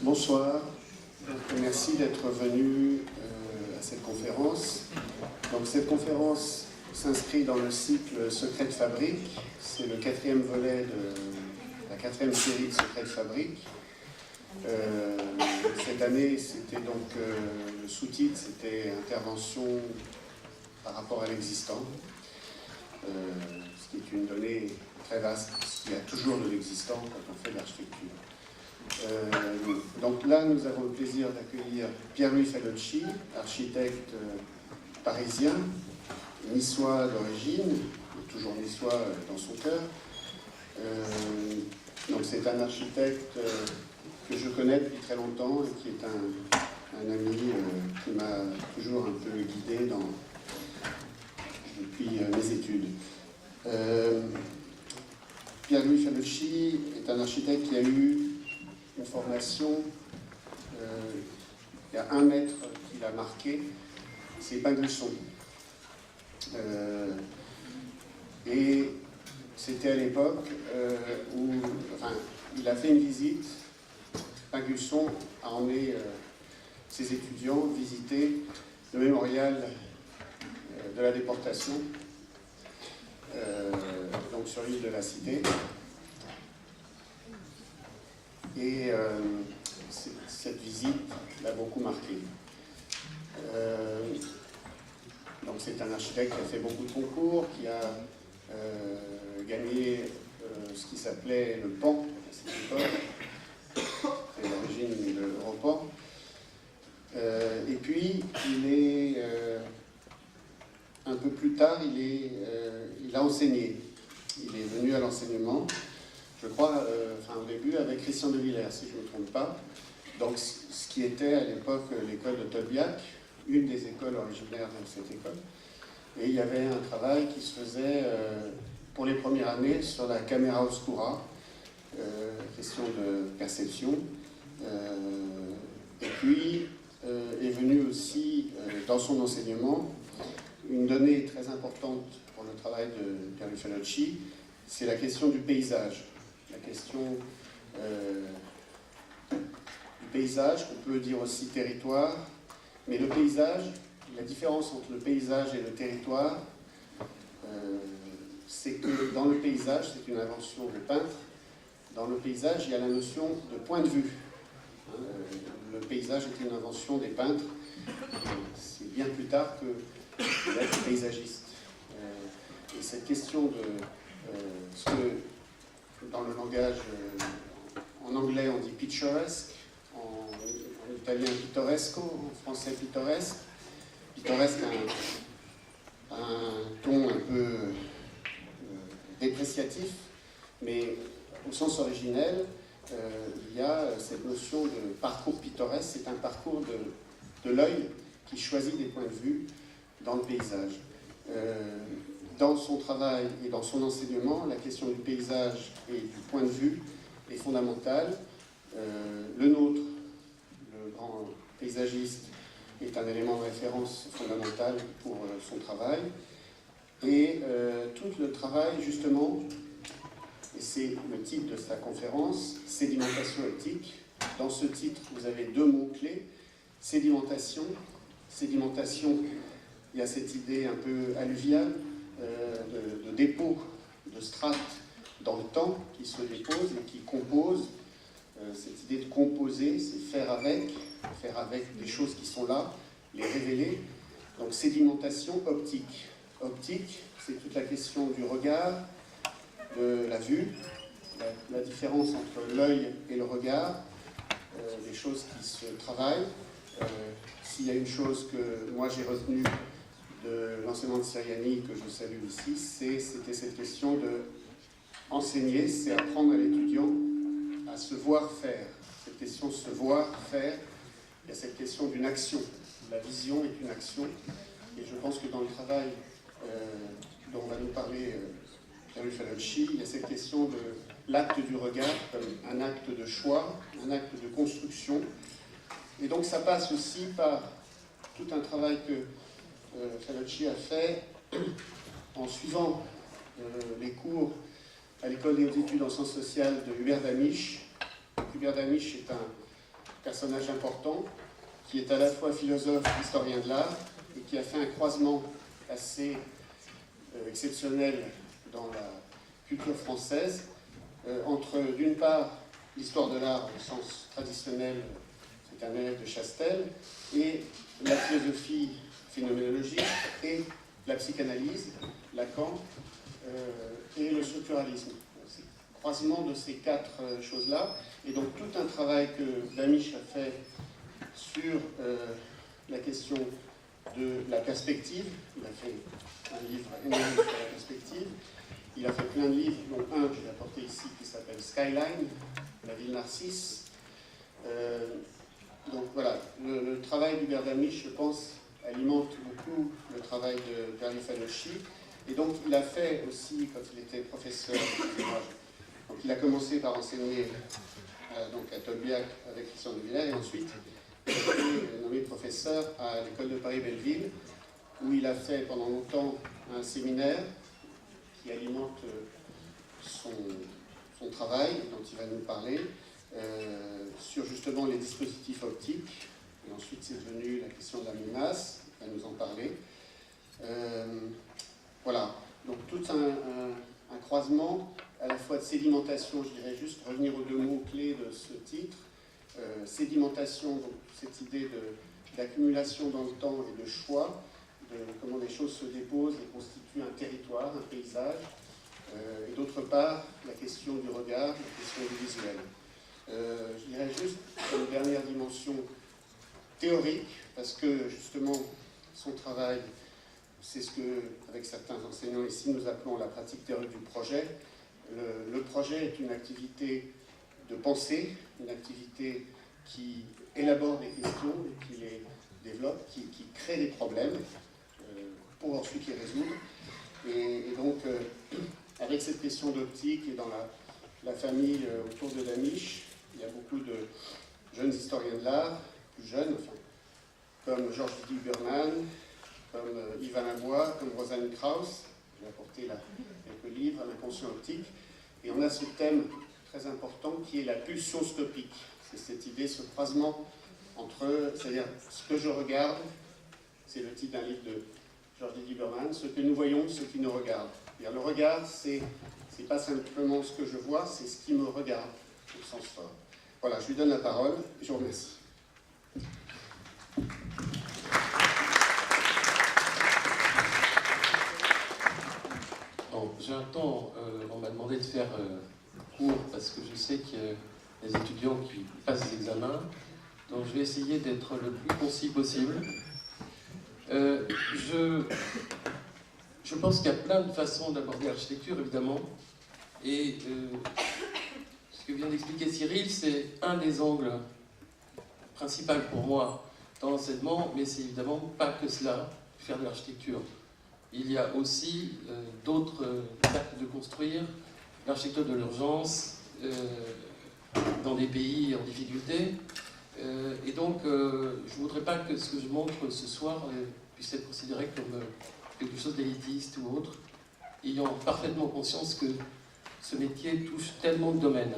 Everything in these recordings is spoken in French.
Bonsoir, merci d'être venu à cette conférence. Donc cette conférence s'inscrit dans le cycle Secrets de fabrique. C'est le 4e volet de la 4e série de Secrets de fabrique. Cette année, c'était donc le sous-titre, c'était Intervention par rapport à l'existant, ce qui est une donnée très vaste, parce qu'il y a toujours de l'existant quand on fait de l'architecture. Donc là, nous avons le plaisir d'accueillir Pierre-Louis Falocci, architecte parisien, niçois d'origine, toujours niçois dans son cœur. Donc c'est un architecte que je connais depuis très longtemps et qui est un ami qui m'a toujours un peu guidé depuis mes études. Pierre-Louis Falocci est un architecte qui a eu une formation, il y a un maître qui l'a marqué, c'est Pingusson. Et c'était à l'époque où il a fait une visite. Pingusson a emmené ses étudiants visiter le mémorial de la déportation, donc sur l'île de la Cité. Et cette visite l'a beaucoup marqué. Donc c'est un architecte qui a fait beaucoup de concours, qui a gagné ce qui s'appelait le PAN à cette époque, c'est l'origine de l'Europan. Et puis il est un peu plus tard, il a enseigné. Il est venu à l'enseignement. Je crois, au début, avec Christian de Villers, si je ne me trompe pas. Donc, ce qui était à l'époque l'école de Tolbiac, une des écoles originaires de cette école. Et il y avait un travail qui se faisait pour les premières années sur la camera oscura, question de perception. Et puis, est venue aussi, dans son enseignement, une donnée très importante pour le travail de Pierre-Louis Falocci, c'est la question du paysage. La question du paysage, qu'on peut dire aussi territoire, mais le paysage, la différence entre le paysage et le territoire, c'est que dans le paysage, c'est une invention de peintre, dans le paysage, il y a la notion de point de vue. Le paysage est une invention des peintres, c'est bien plus tard que d'être paysagiste. Et cette question de ce que dans le langage, en anglais on dit picturesque, en italien pittoresco, en français pittoresque. Pittoresque a un ton un peu dépréciatif, mais au sens originel, il y a cette notion de parcours pittoresque, c'est un parcours de l'œil qui choisit des points de vue dans le paysage. Dans son travail et dans son enseignement, la question du paysage et du point de vue est fondamentale. Le nôtre, le grand paysagiste, est un élément de référence fondamental pour son travail. Et tout le travail, justement, et c'est le titre de sa conférence, sédimentation éthique. Dans ce titre, vous avez deux mots-clés, sédimentation. Sédimentation, il y a cette idée un peu alluviale, de dépôt de strates dans le temps qui se déposent et qui composent. Cette idée de composer, c'est faire avec des choses qui sont là, les révéler. Donc sédimentation optique. Optique, c'est toute la question du regard, de la vue, la différence entre l'œil et le regard, des choses qui se travaillent. S'il y a une chose que moi j'ai retenue de l'enseignement de Siriani, que je salue ici, c'était cette question de enseigner, c'est apprendre à l'étudiant à se voir faire. Cette question de se voir faire, il y a cette question d'une action. La vision est une action, et je pense que dans le travail dont va nous parler Pierre-Louis Falocci, il y a cette question de l'acte du regard comme un acte de choix, un acte de construction. Et donc ça passe aussi par tout un travail que Falocci a fait en suivant les cours à l'école des hautes études en sciences sociales de Hubert Damisch. Hubert Damisch est personnage important, qui est à la fois philosophe, historien de l'art, et qui a fait un croisement assez exceptionnel dans la culture française, entre d'une part l'histoire de l'art au sens traditionnel, c'est un élève de Chastel, et la philosophie phénoménologique et la psychanalyse, Lacan, et le structuralisme. C'est le croisement de ces quatre choses-là, et donc tout un travail que Damisch a fait sur la question de la perspective. Il a fait un livre énorme sur la perspective. Il a fait plein de livres, dont un que j'ai apporté ici qui s'appelle Skyline, la ville Narcisse. Donc voilà, le travail d'Hubert Damisch, je pense, alimente beaucoup le travail de Gary Fanochi. Et donc il a fait aussi, quand il était professeur, donc il a commencé par enseigner donc à Tolbiac avec Christian de Villers, et ensuite il a été nommé professeur à l'école de Paris-Belleville, où il a fait pendant longtemps un séminaire qui alimente son travail, dont il va nous parler, sur justement les dispositifs optiques. Et ensuite, c'est devenu la question de la menace, il va nous en parler. Voilà, donc tout un croisement à la fois de sédimentation, je dirais juste revenir aux deux mots clés de ce titre. Sédimentation, donc cette idée d'accumulation dans le temps et de choix, de comment les choses se déposent et constituent un territoire, un paysage, et d'autre part la question du regard, la question du visuel. Je dirais juste une dernière dimension théorique, parce que justement son travail, c'est ce que, avec certains enseignants ici, nous appelons la pratique théorique du projet. Le projet est une activité de pensée, une activité qui élabore des questions et qui les développe, qui crée des problèmes pour ensuite les résoudre. Et donc, avec cette question d'optique et dans la famille autour de Damisch, il y a beaucoup de jeunes historiens de l'art, plus jeunes, enfin, comme Georges Berman, comme Yves Alainbois, comme Rosanne Krauss. J'ai apporté quelques livres à l'inconscient optique. Et on a ce thème très important qui est la pulsion scopique. C'est cette idée, ce croisement entre, c'est-à-dire ce que je regarde, c'est le titre d'un livre de Georges Berman, ce que nous voyons, ce qui nous regarde. Le regard, c'est pas simplement ce que je vois, c'est ce qui me regarde, au sens fort. Voilà, je lui donne la parole, je vous remercie. J'ai un temps, on m'a demandé de faire court parce que je sais qu'il y a des étudiants qui passent les examens, donc je vais essayer d'être le plus concis possible. Je pense qu'il y a plein de façons d'aborder l'architecture, évidemment, et ce que vient d'expliquer Cyril, c'est un des angles principaux pour moi dans l'enseignement, mais c'est évidemment pas que cela, faire de l'architecture. Il y a aussi d'autres actes de construire, l'architecture de l'urgence dans des pays en difficulté. Et donc, je ne voudrais pas que ce que je montre ce soir puisse être considéré comme quelque chose d'élitiste ou autre, ayant parfaitement conscience que ce métier touche tellement de domaines.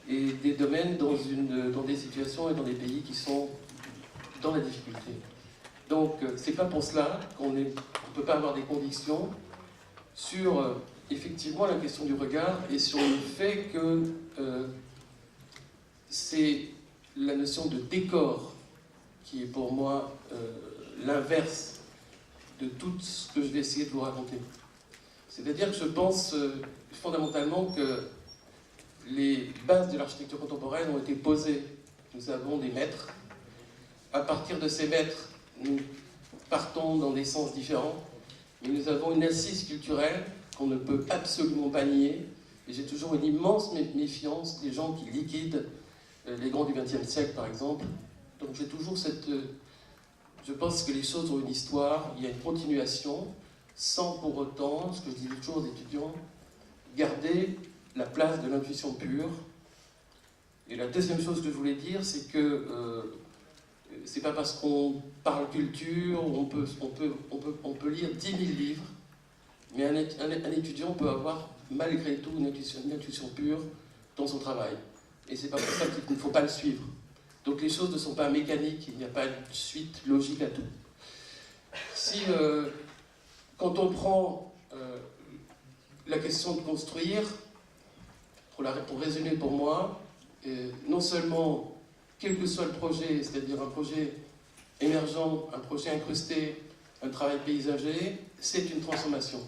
Et des domaines dans des situations et dans des pays qui sont dans la difficulté. Donc, c'est pas pour cela qu'on ne peut pas avoir des convictions sur, effectivement, la question du regard et sur le fait que c'est la notion de décor qui est pour moi l'inverse de tout ce que je vais essayer de vous raconter. C'est-à-dire que je pense fondamentalement que les bases de l'architecture contemporaine ont été posées. Nous avons des maîtres. À partir de ces maîtres, nous partons dans des sens différents, mais nous avons une assise culturelle qu'on ne peut absolument pas nier. Et j'ai toujours une immense méfiance des gens qui liquident les grands du XXe siècle, par exemple. Donc j'ai toujours cette... Je pense que les choses ont une histoire, il y a une continuation, sans pour autant, ce que je dis toujours aux étudiants, garder la place de l'intuition pure. Et la deuxième chose que je voulais dire, c'est que c'est pas parce qu'on parle culture, on peut lire 10 000 livres, mais un étudiant peut avoir malgré tout une intuition pure dans son travail. Et c'est pas pour ça qu'il ne faut pas le suivre. Donc les choses ne sont pas mécaniques, il n'y a pas de suite logique à tout. Quand on prend la question de construire, pour résumer pour moi, non seulement, quel que soit le projet, c'est-à-dire un projet émergent, un projet incrusté, un travail paysager, c'est une transformation.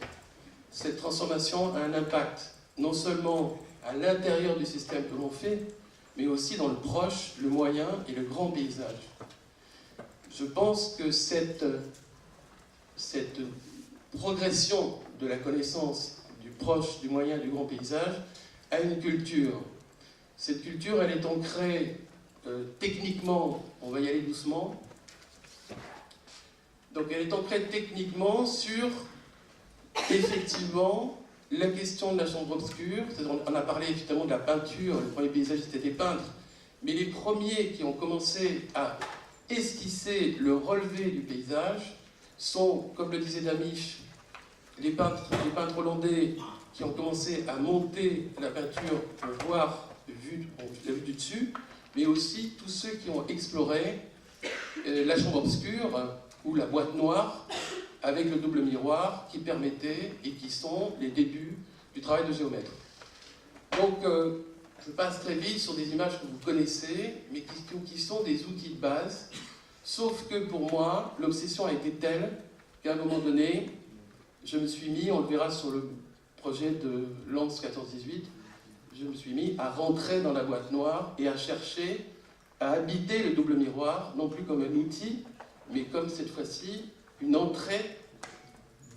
Cette transformation a un impact non seulement à l'intérieur du système que l'on fait, mais aussi dans le proche, le moyen et le grand paysage. Je pense que cette progression de la connaissance du proche, du moyen, du grand paysage a une culture. Cette culture, elle est ancrée techniquement, on va y aller doucement, donc elle est ancrée techniquement sur, effectivement, la question de la chambre obscure. On a parlé évidemment de la peinture, les premiers paysagistes étaient peintres, mais les premiers qui ont commencé à esquisser le relevé du paysage sont, comme le disait Damisch, les peintres hollandais qui ont commencé à monter la peinture pour voir la vue du dessus, mais aussi tous ceux qui ont exploré la chambre obscure ou la boîte noire avec le double miroir qui permettait et qui sont les débuts du travail de géomètre. Donc, je passe très vite sur des images que vous connaissez, mais qui sont des outils de base, sauf que pour moi, l'obsession a été telle qu'à un moment donné, je me suis mis, on le verra sur le projet de Lens 14-18, je me suis mis à rentrer dans la boîte noire et à chercher à habiter le double miroir, non plus comme un outil, mais comme cette fois-ci une entrée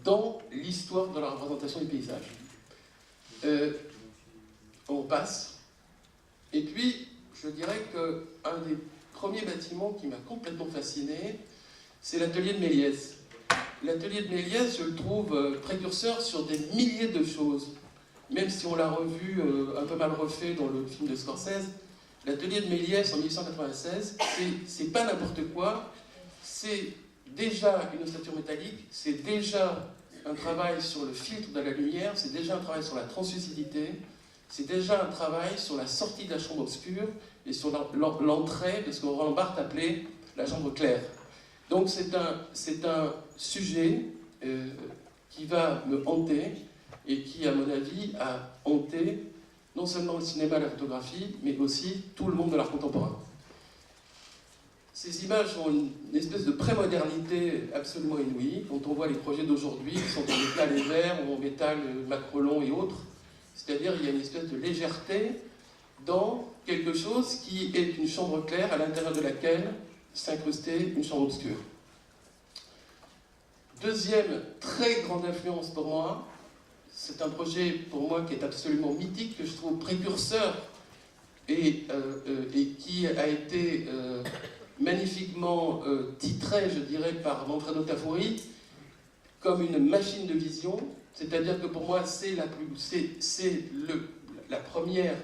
dans l'histoire de la représentation du paysage. On passe. Et puis, je dirais qu'un des premiers bâtiments qui m'a complètement fasciné, c'est l'atelier de Méliès. L'atelier de Méliès, je le trouve précurseur sur des milliers de choses. Même si on l'a revu un peu mal refait dans le film de Scorsese, l'atelier de Méliès en 1896, c'est pas n'importe quoi, c'est déjà une ossature métallique, c'est déjà un travail sur le filtre de la lumière, c'est déjà un travail sur la translucidité, c'est déjà un travail sur la sortie de la chambre obscure et sur l'entrée de ce que Roland Barthes appelait la chambre claire. Donc c'est un sujet qui va me hanter et qui, à mon avis, a hanté non seulement le cinéma et la photographie, mais aussi tout le monde de l'art contemporain. Ces images ont une espèce de prémodernité absolument inouïe. Quand on voit les projets d'aujourd'hui, qui sont en métal et verre ou en métal macrolon et autres, c'est-à-dire il y a une espèce de légèreté dans quelque chose qui est une chambre claire à l'intérieur de laquelle s'incrustait une chambre obscure. Deuxième très grande influence pour moi, c'est un projet pour moi qui est absolument mythique, que je trouve précurseur et qui a été magnifiquement titré, je dirais, par Manfredo Tafuri comme une machine de vision. C'est-à-dire que pour moi, c'est la première,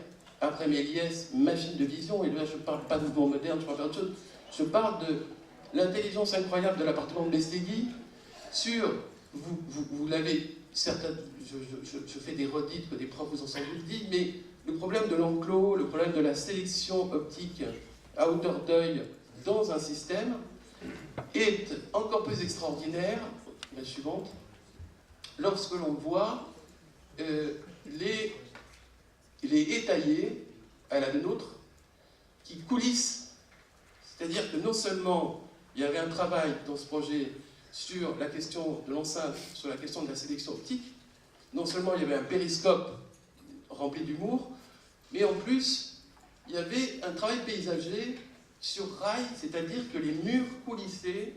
après Méliès, machine de vision. Et là, je ne parle pas de mouvement moderne, je parle d'autre chose. Je parle de l'intelligence incroyable de l'appartement de Bestegui sur, vous l'avez, certains, je fais des redites que des profs vous ont sans doute dit, mais le problème de l'enclos, le problème de la sélection optique à hauteur d'œil dans un système est encore plus extraordinaire, la suivante, lorsque l'on voit les étayés à la nôtre qui coulissent. C'est-à-dire que non seulement il y avait un travail dans ce projet sur la question de l'enceinte, sur la question de la sélection optique, non seulement il y avait un périscope rempli d'humour, mais en plus il y avait un travail paysager sur rail, c'est-à-dire que les murs coulissaient,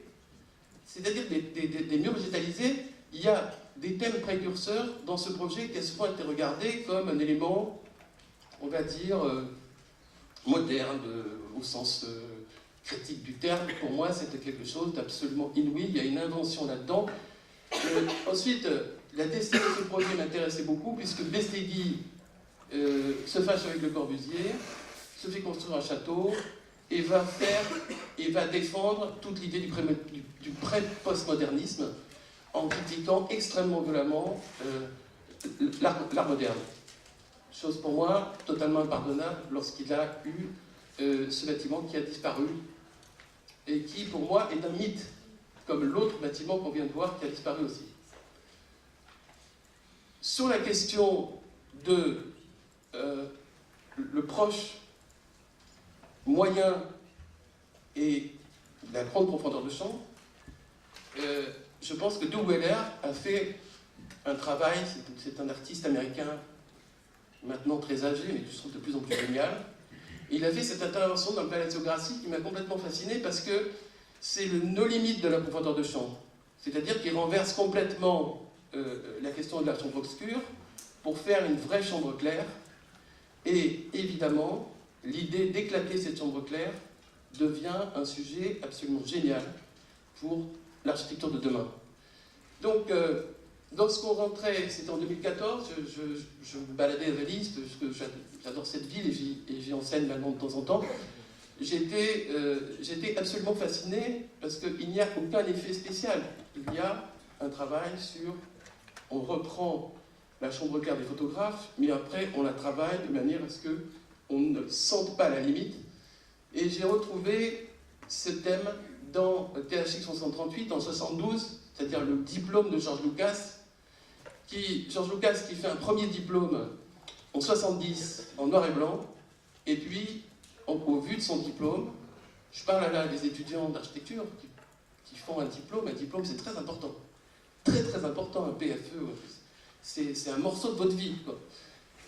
c'est-à-dire des murs végétalisés. Il y a des thèmes précurseurs dans ce projet qui a souvent été regardé comme un élément, on va dire, moderne, au sens critique du terme. Pour moi, c'était quelque chose d'absolument inouï. Il y a une invention là-dedans. Ensuite, la destinée de ce projet m'intéressait beaucoup, puisque Bestegui se fâche avec Le Corbusier, se fait construire un château, et va défendre toute l'idée du pré-postmodernisme en critiquant extrêmement violemment l'art moderne. Chose pour moi totalement impardonnable lorsqu'il a eu ce bâtiment qui a disparu et qui, pour moi, est un mythe, comme l'autre bâtiment qu'on vient de voir qui a disparu aussi. Sur la question de le proche, moyen et la grande profondeur de champ, je pense que Doug Weller a fait un travail, c'est un artiste américain maintenant très âgé, mais je trouve de plus en plus génial. Et il a fait cette intervention dans le Palazzo Grassi qui m'a complètement fasciné parce que c'est le no limite de la profondeur de champ. C'est-à-dire qu'il renverse complètement la question de la chambre obscure pour faire une vraie chambre claire. Et évidemment, l'idée d'éclater cette chambre claire devient un sujet absolument génial pour l'architecture de demain. Donc, lorsqu'on rentrait, c'était en 2014, je me baladais à Venise, parce que j'adore cette ville et j'y enseigne maintenant de temps en temps. J'étais absolument fasciné parce qu'il n'y a aucun effet spécial. Il y a un travail sur... On reprend la chambre claire des photographes, mais après on la travaille de manière à ce qu'on ne sente pas la limite. Et j'ai retrouvé ce thème dans THX 138 en 72, c'est-à-dire le diplôme de George Lucas. George Lucas qui fait un premier diplôme en 70 en noir et blanc, et puis au vu de son diplôme, je parle là des étudiants d'architecture qui font un diplôme c'est très important. Très très important, un PFE, c'est un morceau de votre vie, quoi.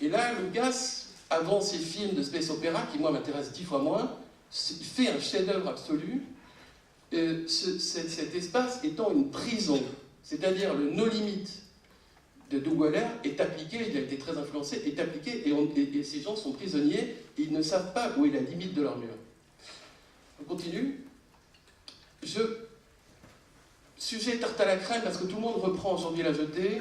Et là, Lucas, avant ses films de space opéra, qui moi m'intéressent 10 fois moins, fait un chef-d'œuvre absolu, cet espace étant une prison, c'est-à-dire le no limit de Doug Weller est appliqué, il a été très influencé, est appliqué, et ces gens sont prisonniers, et ils ne savent pas où est la limite de leur mur. On continue. Sujet tarte à la crème, parce que tout le monde reprend aujourd'hui la jetée.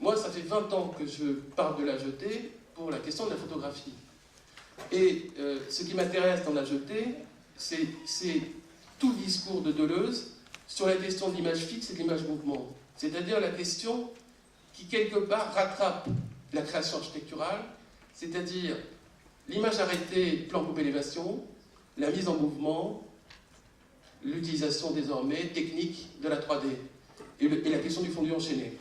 Moi, ça fait 20 ans que je parle de la jetée pour la question de la photographie. Et ce qui m'intéresse dans la jetée, c'est tout le discours de Deleuze sur la question de l'image fixe et de l'image mouvement. C'est-à-dire la question qui, quelque part, rattrape la création architecturale, c'est-à-dire l'image arrêtée, plan coupe élévation, la mise en mouvement, l'utilisation désormais technique de la 3D et la question du fondu enchaîné.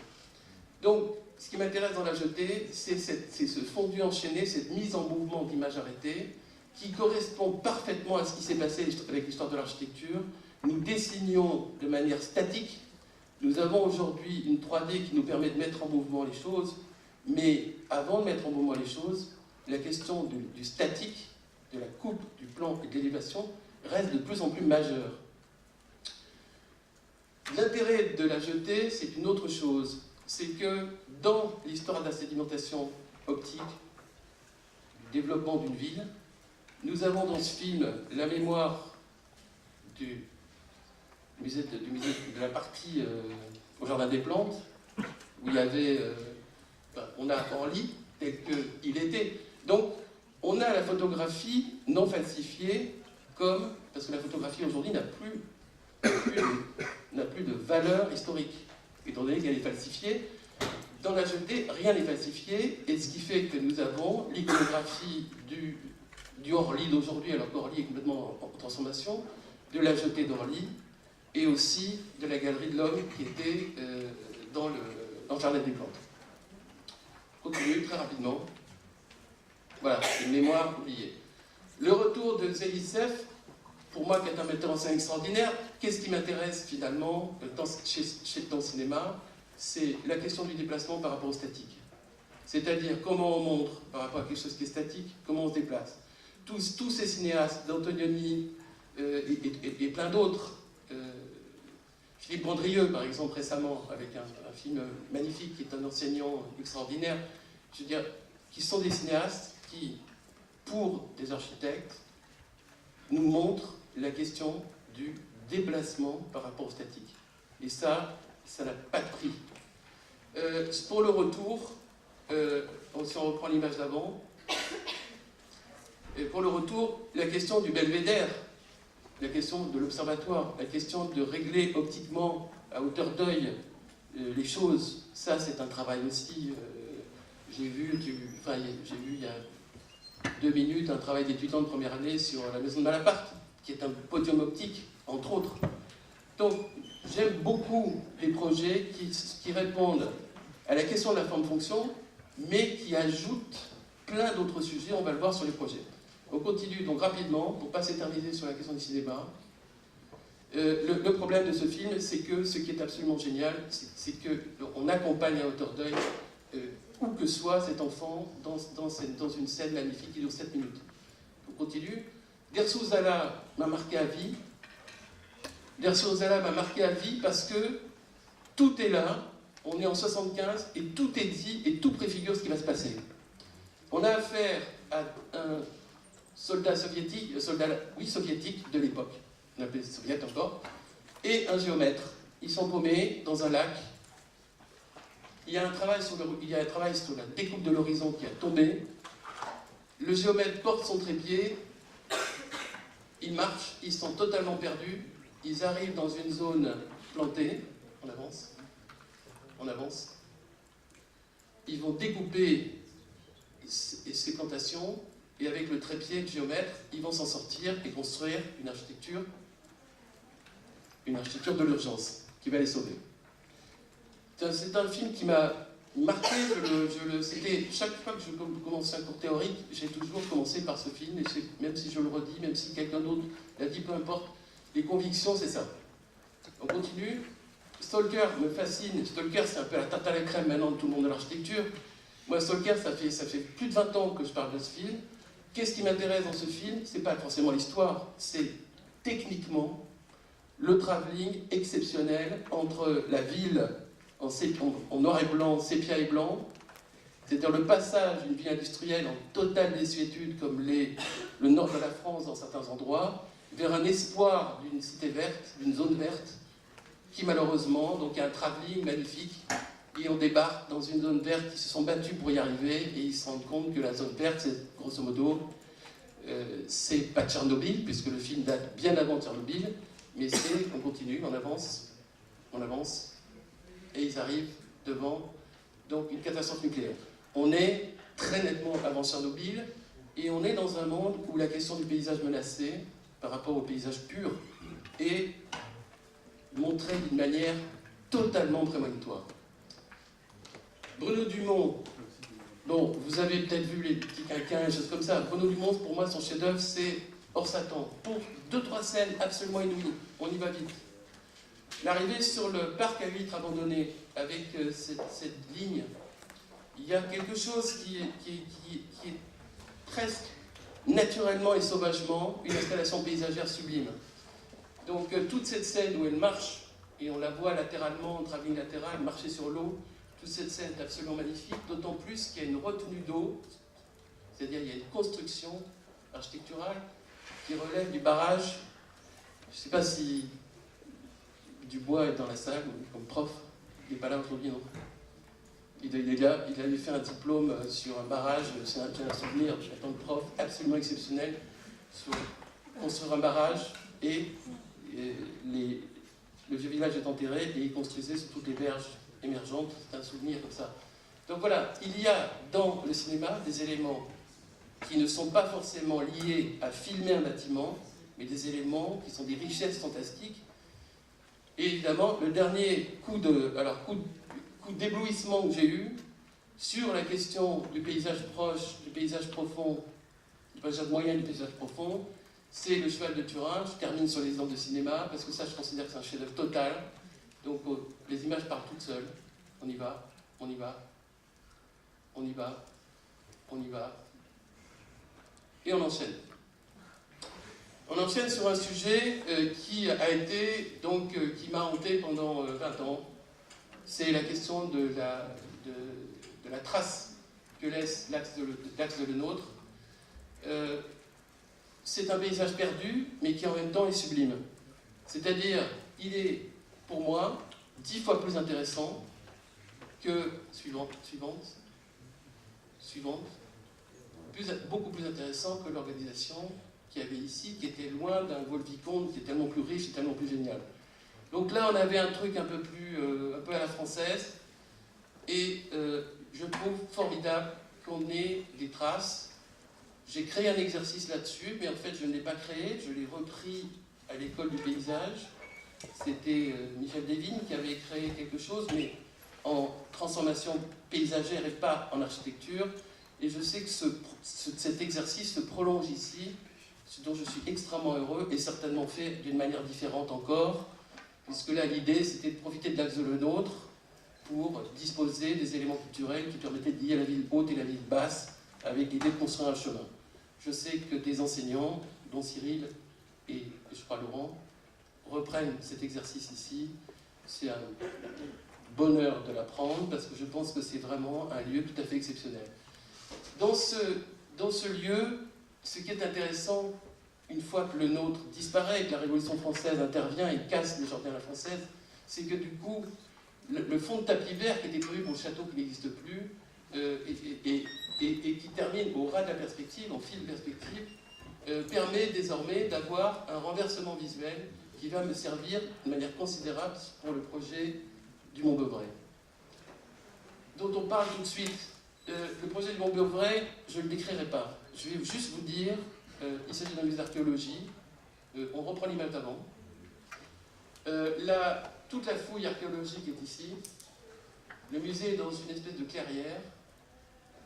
Donc, ce qui m'intéresse dans la jetée, c'est ce fondu enchaîné, cette mise en mouvement d'image arrêtée, qui correspond parfaitement à ce qui s'est passé avec l'histoire de l'architecture. Nous dessinons de manière statique. Nous avons aujourd'hui une 3D qui nous permet de mettre en mouvement les choses, mais avant de mettre en mouvement les choses, la question du statique, de la coupe, du plan et de l'élévation reste de plus en plus majeure. L'intérêt de la jetée, c'est une autre chose. C'est que dans l'histoire de la sédimentation optique, du développement d'une ville, nous avons dans ce film la mémoire du musée de la partie au Jardin des Plantes, où il y avait, on a Orly tel qu'il était. Donc, on a la photographie non falsifiée comme, parce que la photographie aujourd'hui n'a plus de valeur historique, étant donné qu'elle est falsifiée. Dans la jetée, rien n'est falsifié, et ce qui fait que nous avons l'iconographie du Orly d'aujourd'hui, alors qu'Orly est complètement en transformation, de la jetée d'Orly, et aussi de la galerie de l'homme qui était dans le Jardin des Plantes. Continue très rapidement. Voilà, une mémoire oubliée. Le retour de Zelizev, pour moi, qui est un metteur en scène extraordinaire, qu'est-ce qui m'intéresse finalement dans le cinéma? C'est la question du déplacement par rapport au statique. C'est-à-dire comment on montre par rapport à quelque chose qui est statique, comment on se déplace. Tous ces cinéastes, d'Antonioni et plein d'autres, Philippe Bandrieux par exemple récemment, avec un film magnifique qui est un enseignant extraordinaire, je veux dire, qui sont des cinéastes qui, pour des architectes, nous montrent la question du déplacement par rapport au statique. Et ça n'a pas de prix. Pour le retour, si on reprend l'image d'avant, pour le retour, la question du belvédère, la question de l'observatoire, la question de régler optiquement, à hauteur d'œil, les choses, ça c'est un travail aussi. J'ai vu il y a 2 minutes, un travail d'étudiant de première année sur la maison de Malaparte, qui est un podium optique, entre autres. Donc, j'aime beaucoup les projets qui répondent à la question de la forme-fonction, mais qui ajoutent plein d'autres sujets, on va le voir sur les projets. On continue donc rapidement, pour ne pas s'éterniser sur la question du cinéma. Le problème de ce film, c'est que ce qui est absolument génial, c'est qu'on accompagne à hauteur d'œil, où que soit cet enfant, dans une scène magnifique qui dure 7 minutes. On continue. Dersu Uzala m'a marqué à vie. Dersu Uzala m'a marqué à vie parce que tout est là, on est en 75, et tout est dit, et tout préfigure ce qui va se passer. On a affaire à un soldat soviétique, soviétique de l'époque, on appelait soviet encore, et un géomètre. Ils sont paumés dans un lac. Il y a un travail sur la découpe de l'horizon qui a tombé. Le géomètre porte son trépied. Ils marchent, ils sont totalement perdus. Ils arrivent dans une zone plantée. On avance. On avance. Ils vont découper ces plantations. Et avec le trépied de géomètre, ils vont s'en sortir et construire une architecture de l'urgence qui va les sauver. C'est un film qui m'a marqué. C'était chaque fois que je commençais un cours théorique, j'ai toujours commencé par ce film, et même si je le redis, même si quelqu'un d'autre l'a dit, peu importe, les convictions, c'est ça. On continue. Stalker me fascine. Stalker, c'est un peu la tarte à la crème maintenant de tout le monde de l'architecture. Moi, Stalker, ça fait plus de 20 ans que je parle de ce film. Qu'est-ce qui m'intéresse dans ce film? C'est pas forcément l'histoire, c'est techniquement le travelling exceptionnel entre la ville en noir et blanc, sépia et blanc, c'est-à-dire le passage d'une ville industrielle en totale désuétude comme le nord de la France dans certains endroits, vers un espoir d'une cité verte, d'une zone verte, qui malheureusement, donc il y a un travelling magnifique, et on débarque dans une zone verte, ils se sont battus pour y arriver, et ils se rendent compte que la zone verte, c'est grosso modo, c'est pas Tchernobyl, puisque le film date bien avant Tchernobyl, mais on continue, on avance, et ils arrivent devant donc une catastrophe nucléaire. On est très nettement avant Tchernobyl, et on est dans un monde où la question du paysage menacé, par rapport au paysage pur, est montrée d'une manière totalement prémonitoire. Bruno Dumont, bon, vous avez peut-être vu les petits quinquins et choses comme ça. Bruno Dumont, pour moi, son chef-d'œuvre, c'est Hors Satan. Pour 2-3 scènes absolument inouïes, on y va vite. L'arrivée sur le parc à huîtres abandonné, avec cette ligne, il y a quelque chose qui est presque naturellement et sauvagement une installation paysagère sublime. Donc toute cette scène où elle marche, et on la voit latéralement, en travelling latéral, marcher sur l'eau, toute cette scène est absolument magnifique, d'autant plus qu'il y a une retenue d'eau, c'est-à-dire il y a une construction architecturale qui relève du barrage. Je ne sais pas si Dubois est dans la salle, comme prof, il n'est pas là aujourd'hui, non? Il est là, il avait fait un diplôme sur un barrage, c'est un souvenir en tant que prof absolument exceptionnel, sur construire un barrage, et le vieux village est enterré, et il construisait sur toutes les berges émergentes, c'est un souvenir comme ça. Donc voilà, il y a dans le cinéma des éléments qui ne sont pas forcément liés à filmer un bâtiment, mais des éléments qui sont des richesses fantastiques. Et évidemment, le dernier coup d'éblouissement que j'ai eu sur la question du paysage proche, du paysage profond, du paysage moyen et du paysage profond, c'est Le Cheval de Turin. Je termine sur les exemples de cinéma, parce que ça, je considère que c'est un chef-d'œuvre total. Donc les images parlent toutes seules. On y va, on y va, on y va, on y va. Et on enchaîne. On enchaîne sur un sujet qui a été, donc, qui m'a hanté pendant 20 ans. C'est la question de la trace que laisse l'axe de Le Nôtre. C'est un paysage perdu, mais qui en même temps est sublime. C'est-à-dire, il est, pour moi, 10 fois plus intéressant que... beaucoup plus intéressant que l'organisation qu'il y avait ici, qui était loin d'un Vaux-le-Vicomte, qui est tellement plus riche et tellement plus génial. Donc là, on avait un truc un peu à la française, et je trouve formidable qu'on ait des traces. J'ai créé un exercice là-dessus, mais en fait je ne l'ai pas créé, je l'ai repris à l'école du paysage. C'était Michel Desvignes qui avait créé quelque chose, mais en transformation paysagère et pas en architecture. Et je sais que cet exercice se prolonge ici, ce dont je suis extrêmement heureux, et certainement fait d'une manière différente encore, puisque là l'idée c'était de profiter de l'axe de Le Nôtre pour disposer des éléments culturels qui permettaient de lier la ville haute et la ville basse avec l'idée de construire un chemin. Je sais que des enseignants, dont Cyril et je crois Laurent, reprennent cet exercice ici. C'est un bonheur de l'apprendre parce que je pense que c'est vraiment un lieu tout à fait exceptionnel. Dans ce lieu, ce qui est intéressant, une fois que Le Nôtre disparaît et que la Révolution française intervient et casse les jardins à la française, c'est que du coup, le fond de tapis vert qui était prévu pour le château qui n'existe plus et qui termine au ras de la perspective, en fil de perspective, permet désormais d'avoir un renversement visuel qui va me servir de manière considérable pour le projet du Mont-Beuvray, dont on parle tout de suite. Le projet du Mont-Beuvray, je ne le décrirai pas. Je vais juste vous dire, il s'agit d'un musée d'archéologie. On reprend l'image d'avant. Toute la fouille archéologique est ici. Le musée est dans une espèce de clairière.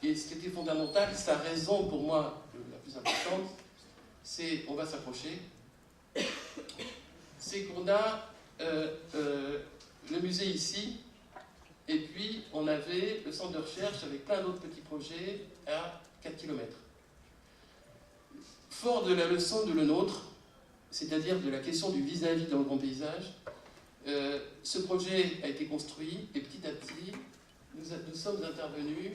Et ce qui était fondamental, sa raison pour moi la plus importante, c'est, on va s'approcher, c'est qu'on a le musée ici, et puis on avait le centre de recherche avec plein d'autres petits projets à 4 km. Fort de la leçon de Le Nôtre, c'est-à-dire de la question du vis-à-vis dans le grand paysage, ce projet a été construit et petit à petit, nous sommes intervenus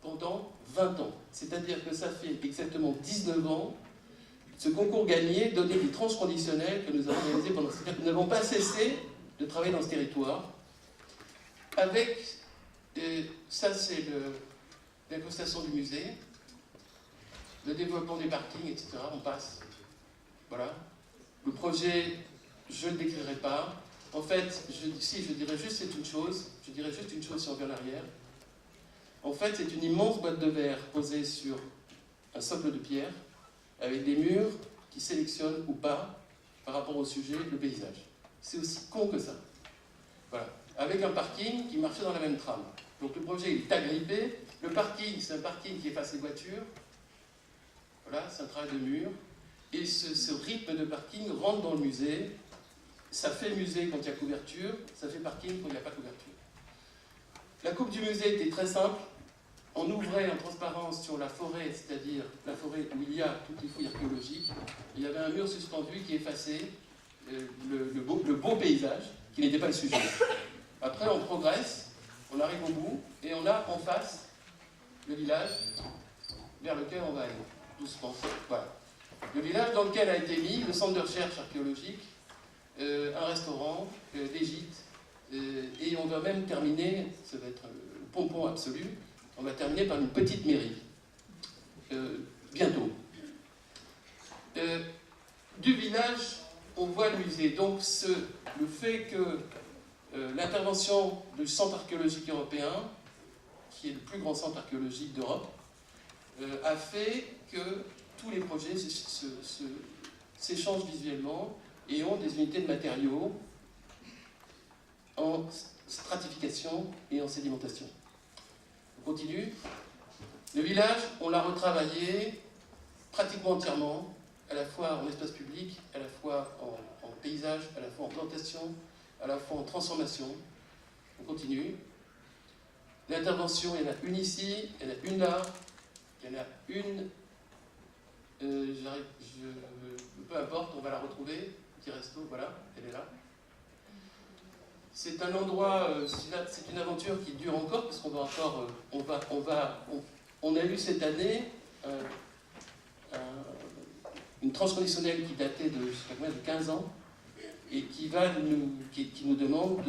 pendant 20 ans. C'est-à-dire que ça fait exactement 19 ans, ce concours gagné donnait des tranches conditionnelles que nous avons réalisées pendant ce temps. Nous n'avons pas cessé de travailler dans ce territoire avec, ça c'est l'incrustation du musée, le développement des parkings, etc. On passe. Voilà. Le projet, je ne le décrirai pas. En fait, je dirais juste c'est une chose. Je dirais juste une chose si on revient en arrière. En fait, c'est une immense boîte de verre posée sur un socle de pierre, avec des murs qui sélectionnent ou pas, par rapport au sujet, le paysage. C'est aussi con que ça. Voilà. Avec un parking qui marchait dans la même trame. Donc le projet est agrippé. Le parking, c'est un parking qui efface les voitures. Voilà, c'est un travail de mur. Et ce rythme de parking rentre dans le musée. Ça fait musée quand il y a couverture, ça fait parking quand il n'y a pas couverture. La coupe du musée était très simple. On ouvrait en transparence sur la forêt, c'est-à-dire la forêt où il y a toutes les fouilles archéologiques. Il y avait un mur suspendu qui effaçait le beau paysage, qui n'était pas le sujet. Après, on progresse, on arrive au bout, et on a en face le village vers lequel on va aller, doucement. Voilà. Le village dans lequel a été mis le centre de recherche archéologique, un restaurant, des gîtes, et on va même terminer, ça va être le pompon absolu, on va terminer par une petite mairie, bientôt. Du village, on voit le musée. Donc le fait que l'intervention du centre archéologique européen, qui est le plus grand centre archéologique d'Europe, a fait que tous les projets s'échangent visuellement et ont des unités de matériaux en stratification et en sédimentation. On continue. Le village, on l'a retravaillé pratiquement entièrement, à la fois en espace public, à la fois en paysage, à la fois en plantation, à la fois en transformation. On continue. L'intervention, il y en a une ici, il y en a une là, il y en a une... peu importe, on va la retrouver. Petit resto, voilà, elle est là. C'est un endroit, c'est une aventure qui dure encore, parce qu'on va encore, on a eu cette année une tranche conditionnelle qui datait de, je sais pas combien, de 15 ans, et qui nous demande,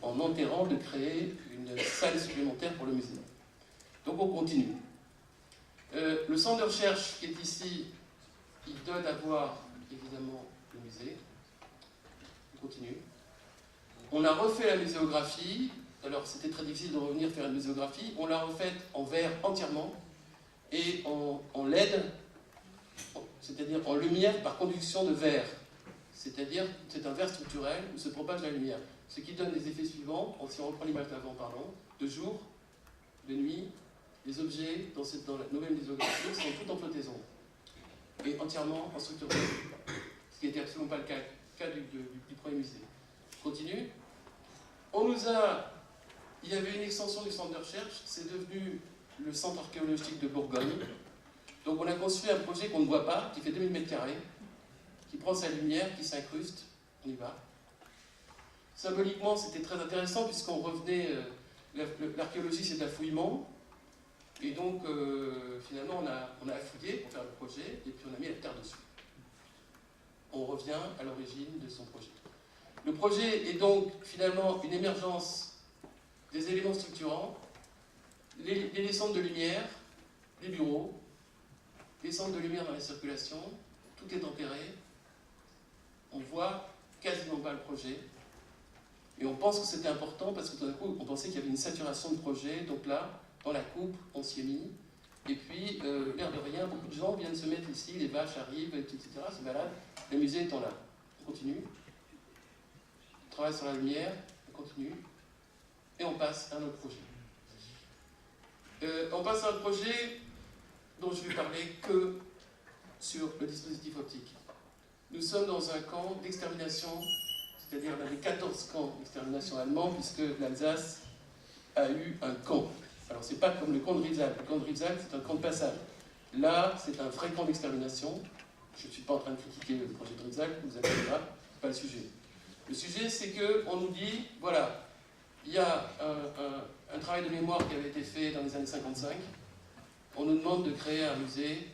en enterrant, de créer une salle supplémentaire pour le musée. Donc on continue. Le centre de recherche qui est ici, il donne à voir, évidemment, le musée. On continue. On a refait la muséographie. Alors, c'était très difficile de revenir faire une muséographie. On l'a refaite en verre entièrement. et en LED, c'est-à-dire en lumière par conduction de verre. C'est-à-dire, c'est un verre structurel où se propage la lumière. Ce qui donne les effets suivants, si on reprend l'image d'avant, pardon, de jour, de nuit, les objets dans la nouvelle lithographique sont tout en flottaison et entièrement en structure verte. Ce qui n'était absolument pas le cas du premier musée. Continue. Il y avait une extension du centre de recherche, c'est devenu le centre archéologique de Bourgogne. Donc on a construit un projet qu'on ne voit pas, qui fait 2000 m², qui prend sa lumière, qui s'incruste, on y va. Symboliquement, c'était très intéressant puisqu'on revenait, l'archéologie c'est de l'affouillement, et donc finalement on a affouillé pour faire le projet, et puis on a mis la terre dessus. On revient à l'origine de son projet. Le projet est donc finalement une émergence des éléments structurants, les centres de lumière, les bureaux, les centres de lumière dans la circulation, tout est tempéré, on voit quasiment pas le projet, et on pense que c'était important parce que tout d'un coup on pensait qu'il y avait une saturation de projet, donc là, dans la coupe, on s'y est mis, et puis, l'air de rien, beaucoup de gens viennent se mettre ici, les vaches arrivent, etc., c'est malade, le musée étant là. On continue, on travaille sur la lumière, on continue, et on passe à un autre projet. On passe à un projet dont je vais parler que sur le dispositif optique. Nous sommes dans un camp d'extermination, c'est-à-dire l'un des 14 camps d'extermination allemands, puisque l'Alsace a eu un camp. Alors c'est pas comme le camp de Rivesaltes. Le camp de Rivesaltes, c'est un camp de passage. Là, c'est un vrai camp d'extermination. Je ne suis pas en train de critiquer le projet de Rivesaltes, vous inquiétez pas, c'est pas le sujet. Le sujet, c'est qu'on nous dit, voilà, il y a un travail de mémoire qui avait été fait dans les années 55. On nous demande de créer un musée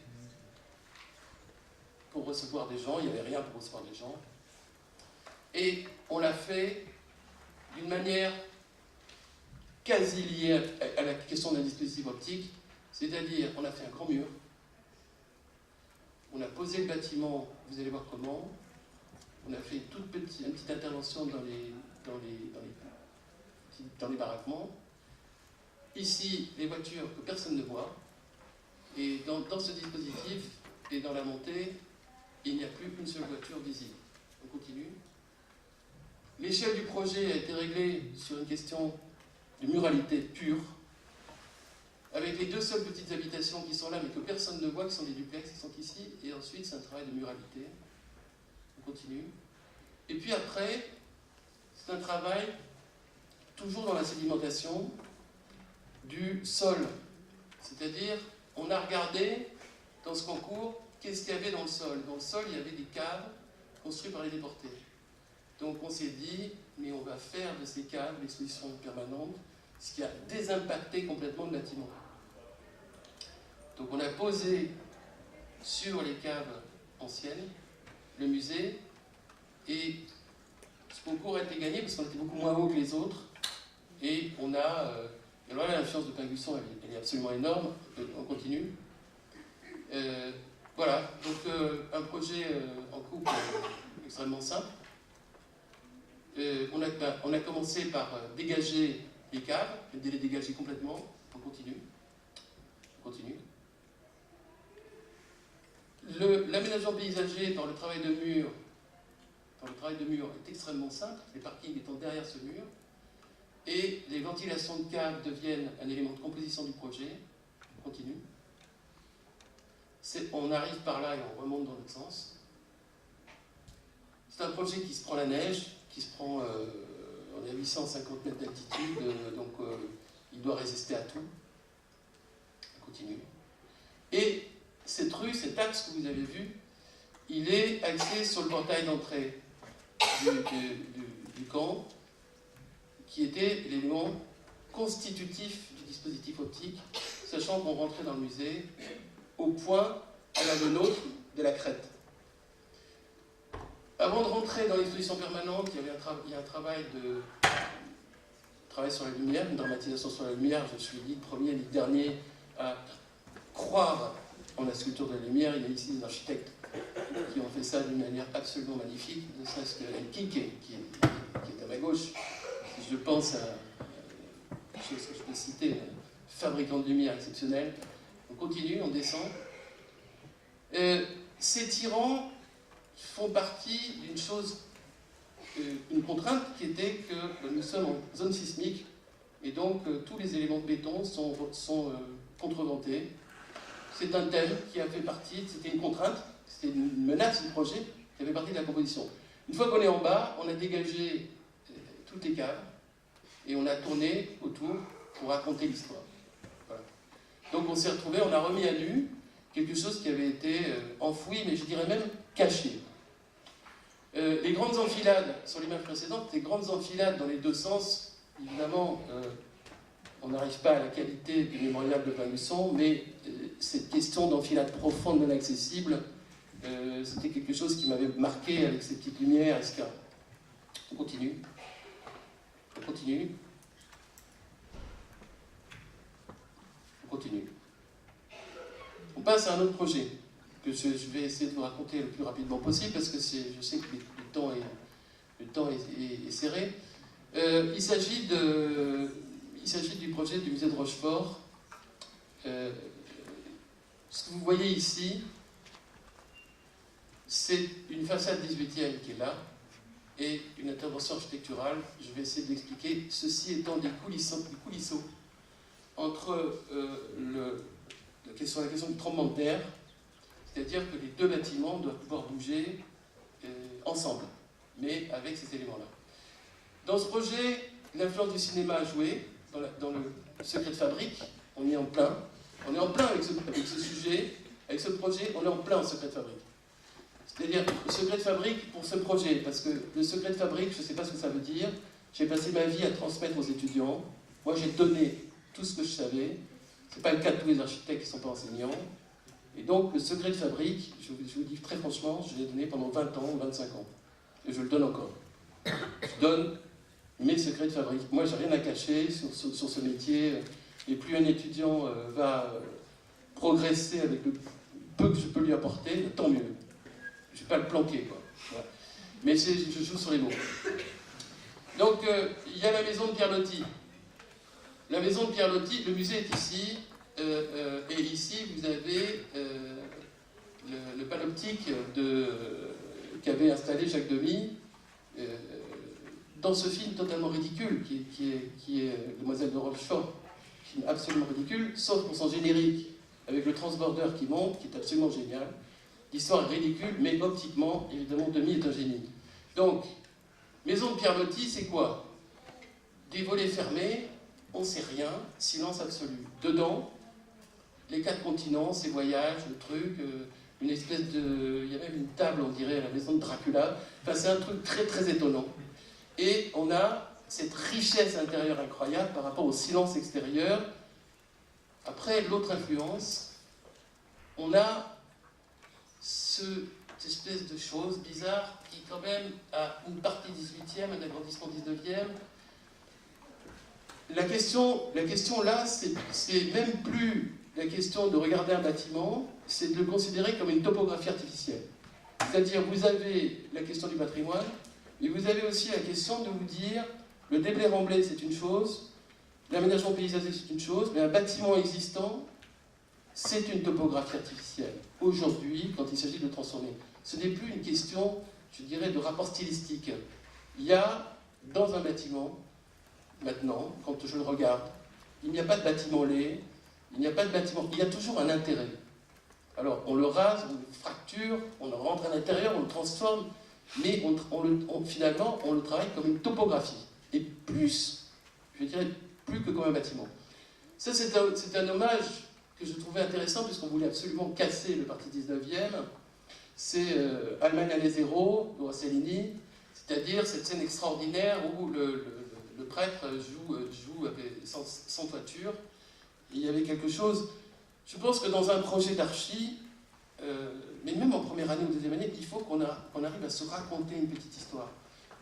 pour recevoir des gens. Il n'y avait rien pour recevoir des gens. Et on l'a fait d'une manière quasi liée à la question d'un dispositif optique. C'est-à-dire, on a fait un grand mur. On a posé le bâtiment, vous allez voir comment. On a fait une petite intervention dans les baraquements. Ici, les voitures que personne ne voit. Et dans ce dispositif et dans la montée, il n'y a plus qu'une seule voiture visible. On continue. L'échelle du projet a été réglée sur une question de muralité pure, avec les deux seules petites habitations qui sont là, mais que personne ne voit, qui sont des duplex, qui sont ici. Et ensuite, c'est un travail de muralité. On continue. Et puis après, c'est un travail toujours dans la sédimentation du sol. C'est-à-dire, on a regardé dans ce concours qu'est-ce qu'il y avait dans le sol. Dans le sol, il y avait des caves construites par les déportés. Donc on s'est dit, mais on va faire de ces caves l'exposition permanente, ce qui a désimpacté complètement le bâtiment. Donc on a posé sur les caves anciennes le musée, et ce concours a été gagné parce qu'on était beaucoup moins haut que les autres, et on a... alors là, l'influence de Pinguisson, elle est absolument énorme. On continue. Voilà, donc un projet en couple extrêmement simple. On a commencé par dégager les caves, de les dégager complètement. On continue. On continue. L'aménagement paysager dans le travail de mur est extrêmement simple, les parkings étant derrière ce mur. Et les ventilations de caves deviennent un élément de composition du projet. On continue. On arrive par là et on remonte dans l'autre sens. C'est un projet qui se prend la neige, qui se prend, on est à 850 mètres d'altitude, donc il doit résister à tout. On continue. Et cette rue, cet axe que vous avez vu, il est axé sur le portail d'entrée du camp, qui était l'élément constitutif du dispositif optique, sachant qu'on rentrait dans le musée au point à la nôtre de la crête. Avant de rentrer dans l'exposition permanente, il y a un travail sur la lumière, une dramatisation sur la lumière. Je suis ni le premier ni le dernier à croire en la sculpture de la lumière. Il y a ici des architectes qui ont fait ça d'une manière absolument magnifique, ne serait-ce que Elkink, qui est à ma gauche. Si je pense à quelque chose que je peux citer, un fabricant de lumière exceptionnel. Donc continue, on descend. Ces tirants font partie d'une chose, une contrainte qui était que nous sommes en zone sismique et donc tous les éléments de béton sont contreventés. C'est un thème qui a fait partie, c'était une contrainte, c'était une menace du projet qui avait partie de la composition. Une fois qu'on est en bas, on a dégagé toutes les caves et on a tourné autour pour raconter l'histoire. Voilà. Donc on s'est retrouvé, on a remis à nu quelque chose qui avait été enfoui, mais je dirais même caché. Les grandes enfilades sur l'image précédente, les grandes enfilades dans les deux sens, évidemment, on n'arrive pas à la qualité du mémorial de Pamusson, mais cette question d'enfilade profonde non accessible, c'était quelque chose qui m'avait marqué avec ces petites lumières, etc. On continue. On continue. On continue. On passe à un autre projet que je vais essayer de vous raconter le plus rapidement possible parce que je sais que le temps est serré. Il s'agit du projet du musée de Rochefort. Ce que vous voyez ici, c'est une façade 18e qui est là et une intervention architecturale. Je vais essayer d'expliquer, ceci étant des coulisseaux entre la question du tremblement de terre, c'est-à-dire que les deux bâtiments doivent pouvoir bouger ensemble, mais avec ces éléments-là. Dans ce projet, l'influence du cinéma a joué, dans le secret de fabrique, on est en plein avec ce sujet, avec ce projet, on est en plein en secret de fabrique. C'est-à-dire, le secret de fabrique pour ce projet, parce que le secret de fabrique, je ne sais pas ce que ça veut dire, j'ai passé ma vie à transmettre aux étudiants, moi j'ai donné tout ce que je savais, ce n'est pas le cas de tous les architectes qui ne sont pas enseignants, et donc le secret de fabrique, je vous dis très franchement, je l'ai donné pendant 20 ans, 25 ans, et je le donne encore. Je donne mes secrets de fabrique. Moi, j'ai rien à cacher sur ce métier, et plus un étudiant va progresser avec le peu que je peux lui apporter, tant mieux. Je ne vais pas le planquer, quoi. Voilà. Mais je joue sur les mots. Donc, il y a la maison de Pierre Loti. La maison de Pierre Loti, le musée est ici, et ici, vous avez le panoptique qu'avait installé Jacques Demy dans ce film totalement ridicule, qui est Demoiselle de Rochefort, film absolument ridicule, sauf pour son générique, avec le transborder qui monte, qui est absolument génial. L'histoire est ridicule, mais optiquement, évidemment, Demy est un génie. Donc, maison de Pierre Loti, c'est quoi? Des volets fermés, on ne sait rien, silence absolu. Dedans, les 4 continents, ces voyages, le truc, une espèce de... Il y a même une table, on dirait, à la maison de Dracula. Enfin, c'est un truc très, très étonnant. Et on a cette richesse intérieure incroyable par rapport au silence extérieur. Après, l'autre influence, on a cette espèce de chose bizarre qui, quand même, a une partie 18e, un agrandissement 19e. La question là, c'est même plus la question de regarder un bâtiment, c'est de le considérer comme une topographie artificielle. C'est-à-dire, vous avez la question du patrimoine, mais vous avez aussi la question de vous dire, le déblai remblai, c'est une chose, l'aménagement paysager, c'est une chose, mais un bâtiment existant, c'est une topographie artificielle. Aujourd'hui, quand il s'agit de le transformer, ce n'est plus une question, je dirais, de rapport stylistique. Il y a, dans un bâtiment, maintenant, quand je le regarde, il n'y a pas de bâtiment laid, il n'y a pas de bâtiment, il y a toujours un intérêt. Alors, on le rase, on le fracture, on le rentre à l'intérieur, on le transforme, mais finalement, on le travaille comme une topographie. Et plus, je dirais, plus que comme un bâtiment. Ça, c'est un hommage que je trouvais intéressant, puisqu'on voulait absolument casser le parti 19e. C'est Allemagne année zéro, de Rossellini, c'est-à-dire cette scène extraordinaire où le prêtre joue sans toiture. Il y avait quelque chose... Je pense que dans un projet d'archi, mais même en première année ou deuxième année, il faut qu'on arrive à se raconter une petite histoire.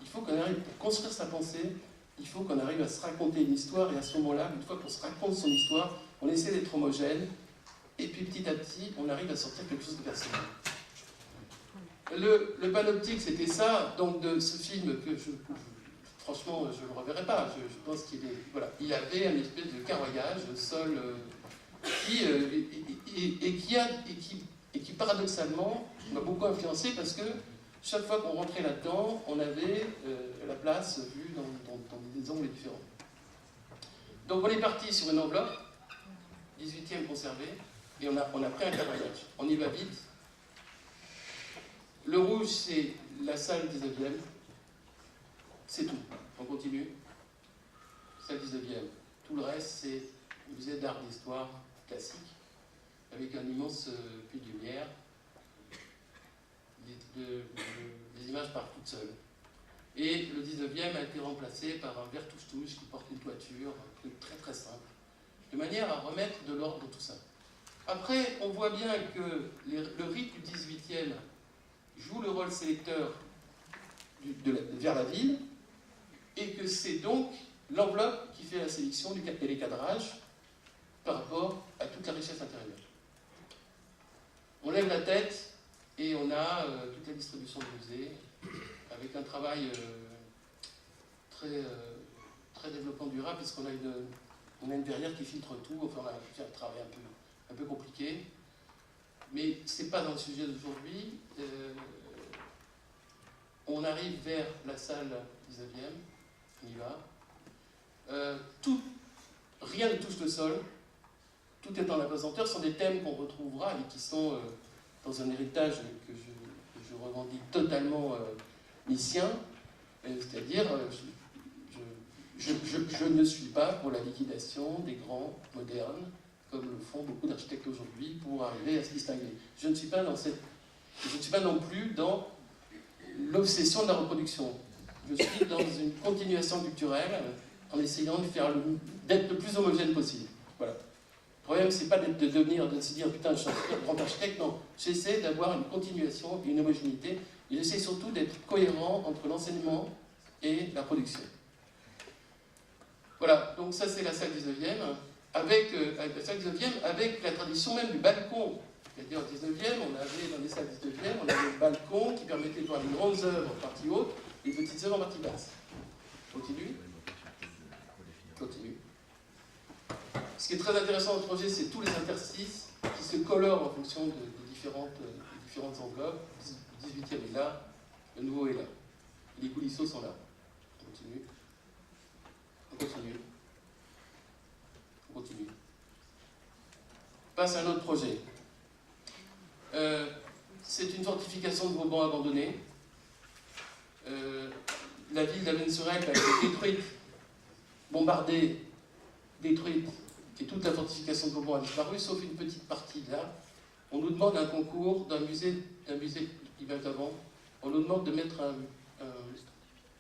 Il faut qu'on arrive, pour construire sa pensée, il faut qu'on arrive à se raconter une histoire, et à ce moment-là, une fois qu'on se raconte son histoire, on essaie d'être homogène, et puis petit à petit, on arrive à sortir quelque chose de personnel. Le panoptique, c'était ça, donc de ce film que franchement, je ne le reverrai pas. Je pense qu'il est... Voilà. Il avait un espèce de carroyage, sol et qui paradoxalement m'a beaucoup influencé parce que chaque fois qu'on rentrait là-dedans, on avait la place vue dans des angles différents. Donc on est parti sur une enveloppe, 18e conservée, et on a pris un cadrage. On y va vite. Le rouge, c'est la salle 19e. C'est tout. On continue. Salle 19e. Tout le reste, c'est musée d'art d'histoire classique, avec un immense puits de lumière. Les images partent toutes seules. Et le 19e a été remplacé par un verre touche-touche qui porte une toiture, un truc très très simple, de manière à remettre de l'ordre dans tout ça. Après, on voit bien que le rite du 18e joue le rôle sélecteur vers la ville, et que c'est donc l'enveloppe qui fait la sélection et les cadrages par rapport à toute la richesse intérieure. On lève la tête et on a toute la distribution du musée, avec un travail très développement durable, puisqu'on a une verrière qui filtre tout. Enfin, on a fait un travail un peu compliqué, mais ce n'est pas dans le sujet d'aujourd'hui. On arrive vers la salle 19e, on y va. Rien ne touche le sol, tout est en apesanteur. Ce sont des thèmes qu'on retrouvera et qui sont dans un héritage que je revendique totalement nicien, c'est-à-dire je ne suis pas pour la liquidation des grands modernes, comme le font beaucoup d'architectes aujourd'hui, pour arriver à se distinguer. Je ne suis pas non plus dans l'obsession de la reproduction. Je suis dans une continuation culturelle en essayant d'être le plus homogène possible. Voilà. Le problème, c'est pas de se dire putain, je suis un grand architecte. Non, j'essaie d'avoir une continuation et une homogénéité. Et j'essaie surtout d'être cohérent entre l'enseignement et la production. Voilà, donc ça c'est la salle 19e, avec la tradition même du balcon. C'est-à-dire au 19e, on avait dans les salles 19e, on avait le balcon qui permettait de voir les grandes œuvres en partie haute et les petites œuvres en partie basse. Continue. Ce qui est très intéressant dans le projet, c'est tous les interstices qui se colorent en fonction des différentes enveloppes. Le 18e est là, le nouveau est là. Les coulisseaux sont là. On continue. Passe à un autre projet. C'est une fortification de Vauban abandonnée. La ville d'Avesnes-sur-Helpe a été détruite, bombardée, détruite, et toute la fortification de Vauban a disparu, sauf une petite partie là. On nous demande un concours d'un musée qui va avant. On nous demande de mettre un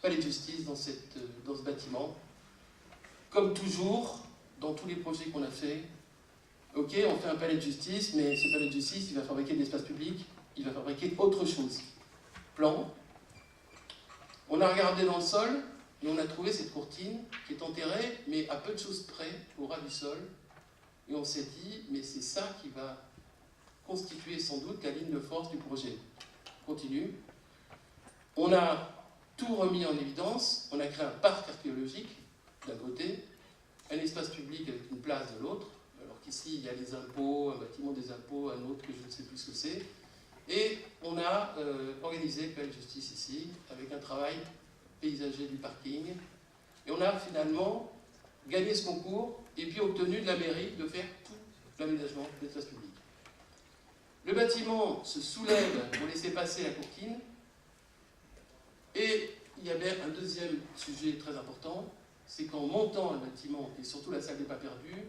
palais de justice dans ce bâtiment. Comme toujours, dans tous les projets qu'on a fait, ok, on fait un palais de justice, mais ce palais de justice, il va fabriquer de l'espace public, il va fabriquer autre chose. Plan. On a regardé dans le sol, et on a trouvé cette courtine qui est enterrée, mais à peu de choses près, au ras du sol. Et on s'est dit, mais c'est ça qui va constituer sans doute la ligne de force du projet. Continue. On a tout remis en évidence, on a créé un parc archéologique d'un côté, un espace public avec une place de l'autre, alors qu'ici il y a les impôts, un bâtiment des impôts, un autre que je ne sais plus ce que c'est, et on a organisé le palais de justice ici, avec un travail paysager du parking, et on a finalement gagné ce concours, et puis obtenu de la mairie de faire tout l'aménagement de l'espace public. Le bâtiment se soulève pour laisser passer la courtine, et il y avait un deuxième sujet très important, c'est qu'en montant le bâtiment, et surtout la salle des pas perdus,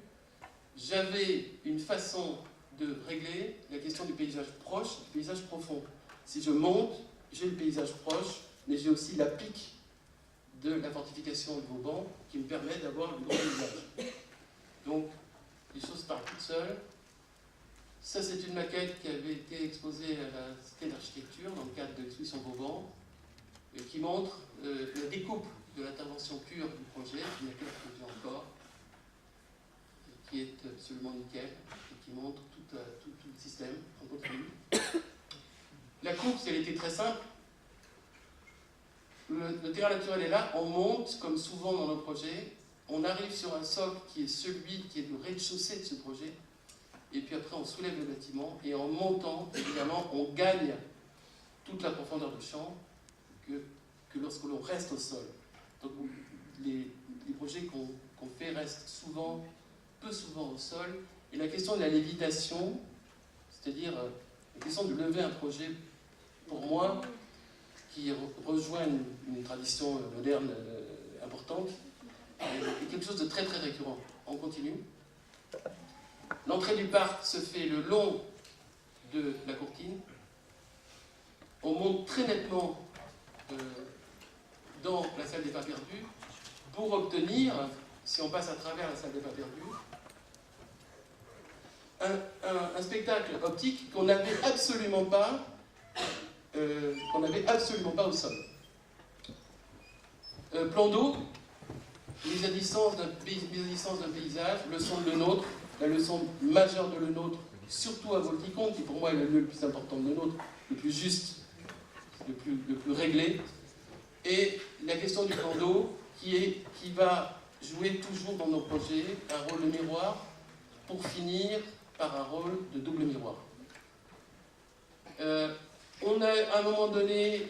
j'avais une façon de régler la question du paysage proche, du paysage profond. Si je monte, j'ai le paysage proche, mais j'ai aussi la pique de la fortification de Vauban qui me permet d'avoir le grand paysage. Donc, les choses partent toutes seules. Ça, c'est une maquette qui avait été exposée à la Cité d'Architecture dans le cadre de l'exposition Vauban, et qui montre la découpe de l'intervention pure du projet, une maquette que j'ai encore, qui est absolument nickel, et qui montre tout le système en continu. La coupe, elle était très simple. Le terrain naturel est là, on monte, comme souvent dans nos projets, on arrive sur un socle qui est celui qui est le rez-de-chaussée de ce projet, et puis après on soulève le bâtiment, et en montant, évidemment, on gagne toute la profondeur de champ que lorsque l'on reste au sol. Donc les projets qu'on fait restent souvent, peu souvent au sol, et la question de la lévitation, c'est-à-dire la question de lever un projet, pour moi, qui rejoint une tradition moderne importante, est quelque chose de très très récurrent. On continue. L'entrée du parc se fait le long de la courtine. On monte très nettement dans la salle des pas perdus pour obtenir, si on passe à travers la salle des pas perdus, un spectacle optique qu'on n'avait absolument pas au sol. Plan d'eau, mise à distance d'un paysage, leçon de Le Nôtre, la leçon majeure de Le Nôtre, surtout à Volticomte, qui pour moi est le lieu le plus important de Le Nôtre, le plus juste, le plus réglé, et la question du plan d'eau qui va jouer toujours dans nos projets un rôle de miroir pour finir par un rôle de double miroir. On a à un moment donné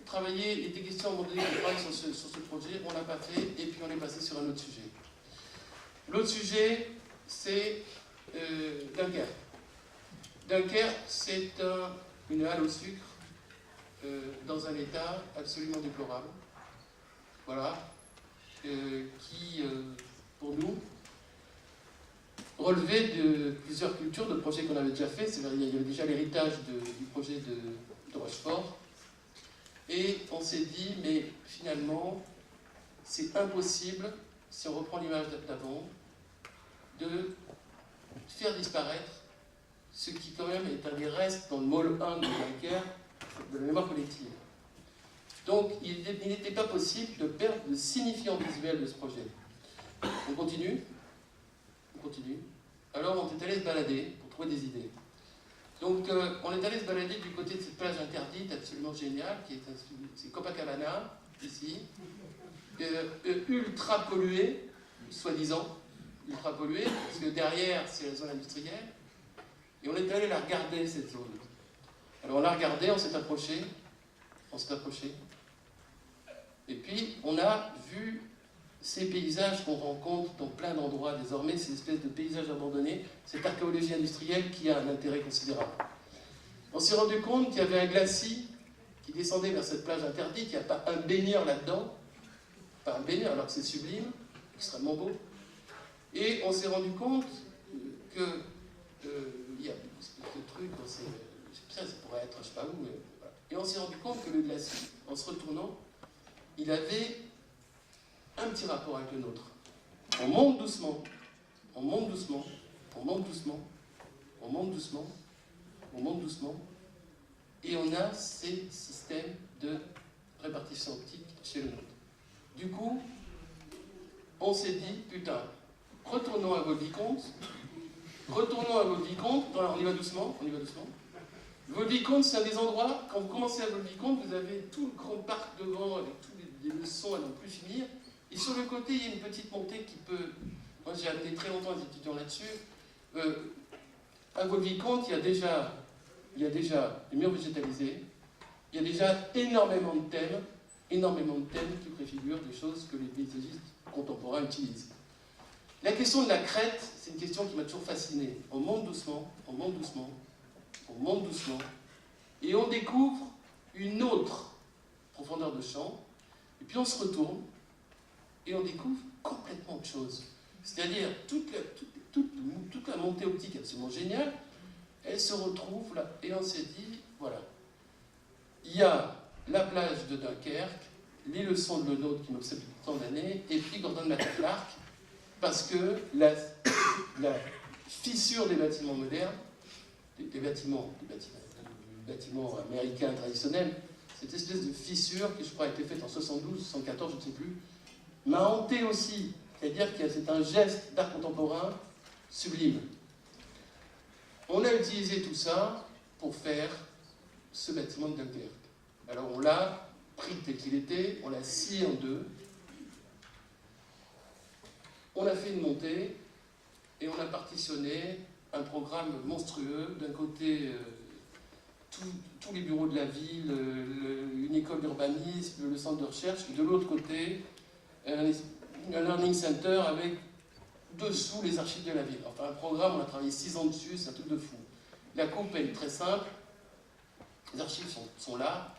travaillé, il était question à un moment donné de travailler sur ce projet, on ne l'a pas fait, et puis on est passé sur un autre sujet. L'autre sujet, c'est Dunkerque. Dunkerque, c'est une halle au sucre dans un état absolument déplorable. Voilà. Qui, pour nous, relevait de plusieurs cultures, de projets qu'on avait déjà fait. Il y avait déjà l'héritage du projet de Rochefort. Et on s'est dit, mais finalement, c'est impossible, si on reprend l'image d'avant, de faire disparaître ce qui quand même est un des restes dans le môle 1 de Dunkerque, de la mémoire collective. Donc il n'était pas possible de perdre le signifiant visuel de ce projet. On continue. Alors on est allé se balader pour trouver des idées. Donc on est allé se balader du côté de cette plage interdite absolument géniale, c'est Copacabana, ici, ultra polluée, soi-disant, ultra polluée, parce que derrière c'est la zone industrielle, et on est allé la regarder, cette zone. Alors on l'a regardée, on s'est approché, et puis on a vu ces paysages qu'on rencontre dans plein d'endroits désormais, ces espèces de paysages abandonnés, cette archéologie industrielle qui a un intérêt considérable. On s'est rendu compte qu'il y avait un glacis qui descendait vers cette plage interdite, il n'y a pas un baigneur là-dedans, pas un baigneur alors que c'est sublime, extrêmement beau, et on s'est rendu compte que il y a une espèce de truc, ça pourrait être je sais pas où, mais voilà. Et on s'est rendu compte que le glacis, en se retournant, il avait un petit rapport avec le nôtre. On monte doucement, et on a ces systèmes de répartition optique chez le nôtre. Du coup, on s'est dit, putain, retournons à Volvicomte, on y va doucement. Volvicomte, c'est un des endroits, quand vous commencez à Volvicomte, vous avez tout le grand parc devant, avec tous les leçons à n'en plus finir, et sur le côté, il y a une petite montée qui peut... Moi, j'ai amené très longtemps les étudiants là-dessus. À Volvicomte, il y a déjà les murs végétalisés, il y a déjà énormément de thèmes qui préfigurent des choses que les paysagistes contemporains utilisent. La question de la crête, c'est une question qui m'a toujours fasciné. On monte doucement, et on découvre une autre profondeur de champ, et puis on se retourne, et on découvre complètement autre chose. C'est-à-dire, toute la montée optique absolument géniale, elle se retrouve là, et on s'est dit, voilà, il y a la plage de Dunkerque, les leçons de Le Nôtre qui nous obsèdent depuis tant d'années, et puis Gordon Matta-Clark, parce que la fissure des bâtiments modernes, des bâtiments américains traditionnels, cette espèce de fissure qui, je crois, a été faite en 72, 74, je ne sais plus, m'a hanté aussi. C'est-à-dire que c'est un geste d'art contemporain sublime. On a utilisé tout ça pour faire ce bâtiment de Dunkerque. Alors on l'a pris tel qu'il était, on l'a scié en deux, on a fait une montée, et on a partitionné un programme monstrueux. D'un côté, tous les bureaux de la ville, une école d'urbanisme, le centre de recherche, et de l'autre côté, un learning center avec dessous les archives de la ville. Enfin, un programme, on a travaillé 6 ans dessus, c'est un truc de fou. La coupe est très simple, les archives sont là,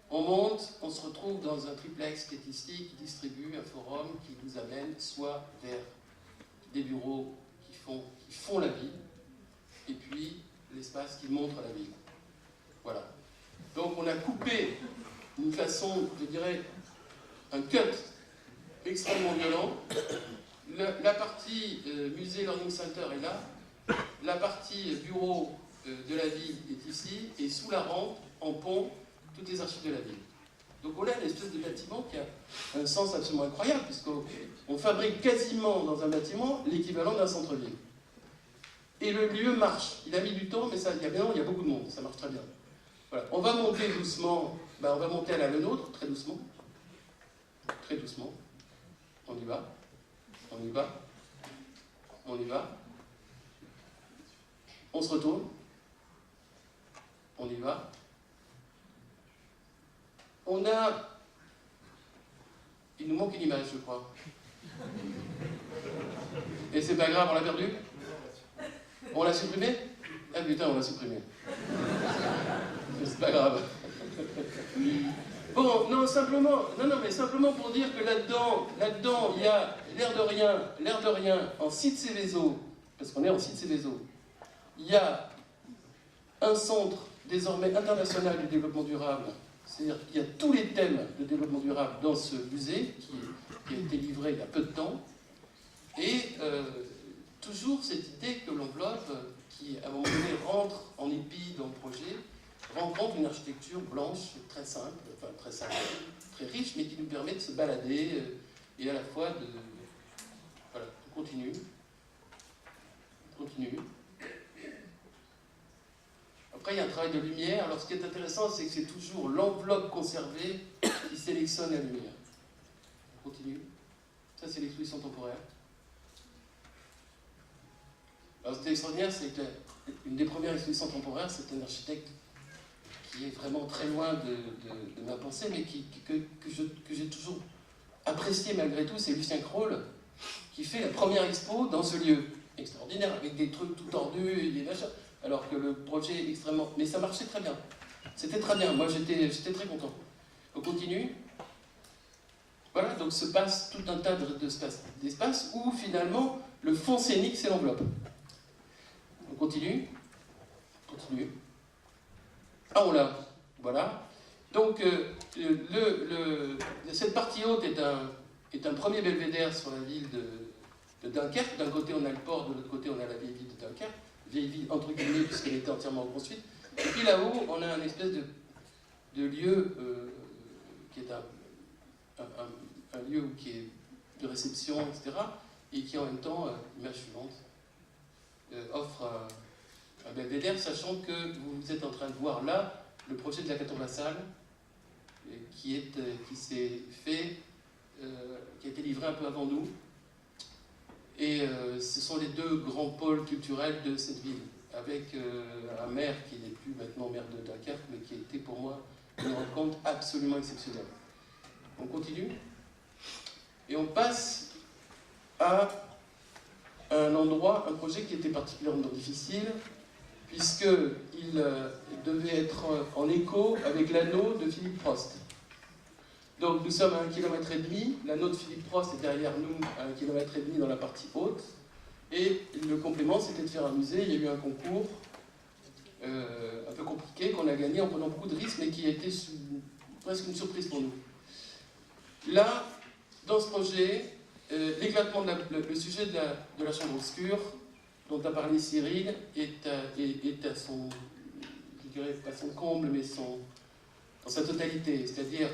on monte, on se retrouve dans un triplex qui est ici, qui distribue un forum qui nous amène soit vers des bureaux qui font la ville, et puis l'espace qui montre la ville. Voilà. Donc on a coupé d'une façon, je dirais, un cut extrêmement violent. La partie musée Learning Center est là, la partie bureau de la ville est ici, et sous la rampe, en pont, toutes les archives de la ville. Donc on a une espèce de bâtiment qui a un sens absolument incroyable, puisqu'on fabrique quasiment dans un bâtiment l'équivalent d'un centre-ville. Et le lieu marche. Il a mis du temps, mais il y a beaucoup de monde, ça marche très bien. Voilà. On va monter doucement, on va monter à la nôtre, très doucement. Très doucement. On y va. On y va. On y va. On se retourne. On y va. Il nous manque une image, je crois. Et c'est pas grave, on l'a perdu? On l'a supprimé? Ah putain, on l'a supprimé. C'est pas grave. Bon, non, mais simplement pour dire que là-dedans, il y a l'air de rien, en site Céveso, parce qu'on est en site Céveso, il y a un centre désormais international du développement durable. C'est-à-dire qu'il y a tous les thèmes de développement durable dans ce musée, qui a été livré il y a peu de temps, et toujours cette idée que l'enveloppe, qui à un moment donné rentre en épi dans le projet, rencontre une architecture blanche très simple, très riche, mais qui nous permet de se balader, et à la fois de... Voilà, on continue. Après, il y a un travail de lumière. Alors, ce qui est intéressant, c'est que c'est toujours l'enveloppe conservée qui sélectionne la lumière. On continue. Ça, c'est l'exposition temporaire. Alors, ce qui est extraordinaire, c'est qu'une des premières expositions temporaires, c'est un architecte qui est vraiment très loin de ma pensée, mais que j'ai toujours apprécié malgré tout, c'est Lucien Kroll, qui fait la première expo dans ce lieu. Extraordinaire, avec des trucs tout tordus, et des machins. Alors que le projet est extrêmement... Mais ça marchait très bien. C'était très bien. Moi, j'étais très content. On continue. Voilà, donc se passe tout un tas d'espaces où, finalement, le fond scénique, c'est l'enveloppe. On continue. Ah, on l'a. Voilà. Donc, cette partie haute est un premier belvédère sur la ville de Dunkerque. D'un côté, on a le port, de l'autre côté, on a la vieille ville de Dunkerque. Vieille ville entre guillemets, puisqu'elle était entièrement reconstruite. Et puis là-haut, on a un espèce de lieu qui est un lieu qui est de réception, etc., et qui en même temps, image suivante, offre un belvédère, sachant que vous êtes en train de voir là le projet de la Caton-Vassal, qui s'est fait, qui a été livré un peu avant nous. Et ce sont les deux grands pôles culturels de cette ville, avec un maire qui n'est plus maintenant maire de Dunkerque, mais qui a été pour moi une rencontre absolument exceptionnelle. On continue. Et on passe à un projet qui était particulièrement difficile, puisqu'il devait être en écho avec l'anneau de Philippe Prost. Donc nous sommes à 1,5 km, l'anneau de Philippe Prost est derrière nous à 1,5 km dans la partie haute, et le complément c'était de faire un musée. Il y a eu un concours un peu compliqué qu'on a gagné en prenant beaucoup de risques, mais qui a été presque une surprise pour nous. Là, dans ce projet, l'éclatement le sujet de la chambre obscure, dont a parlé Cyril, est à son, je dirais pas son comble, mais dans sa totalité. C'est-à-dire,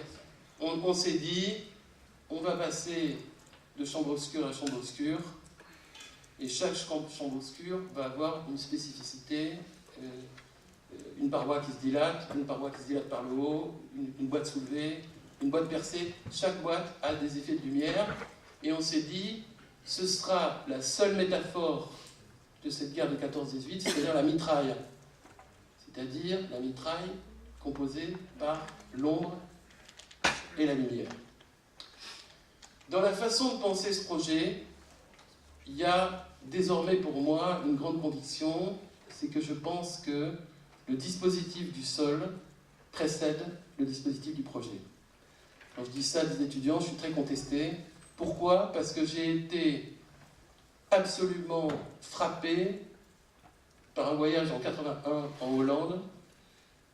on s'est dit, on va passer de chambre obscure à chambre obscure, et chaque chambre obscure va avoir une spécificité, une paroi qui se dilate, une paroi qui se dilate par le haut, une boîte soulevée, une boîte percée. Chaque boîte a des effets de lumière, et on s'est dit, ce sera la seule métaphore de cette guerre de 14-18, c'est-à-dire la mitraille. C'est-à-dire la mitraille composée par l'ombre et la lumière. Dans la façon de penser ce projet, il y a désormais pour moi une grande conviction, c'est que je pense que le dispositif du sol précède le dispositif du projet. Quand je dis ça à des étudiants, je suis très contesté. Pourquoi ? Parce que j'ai été absolument frappé par un voyage en 81 en Hollande,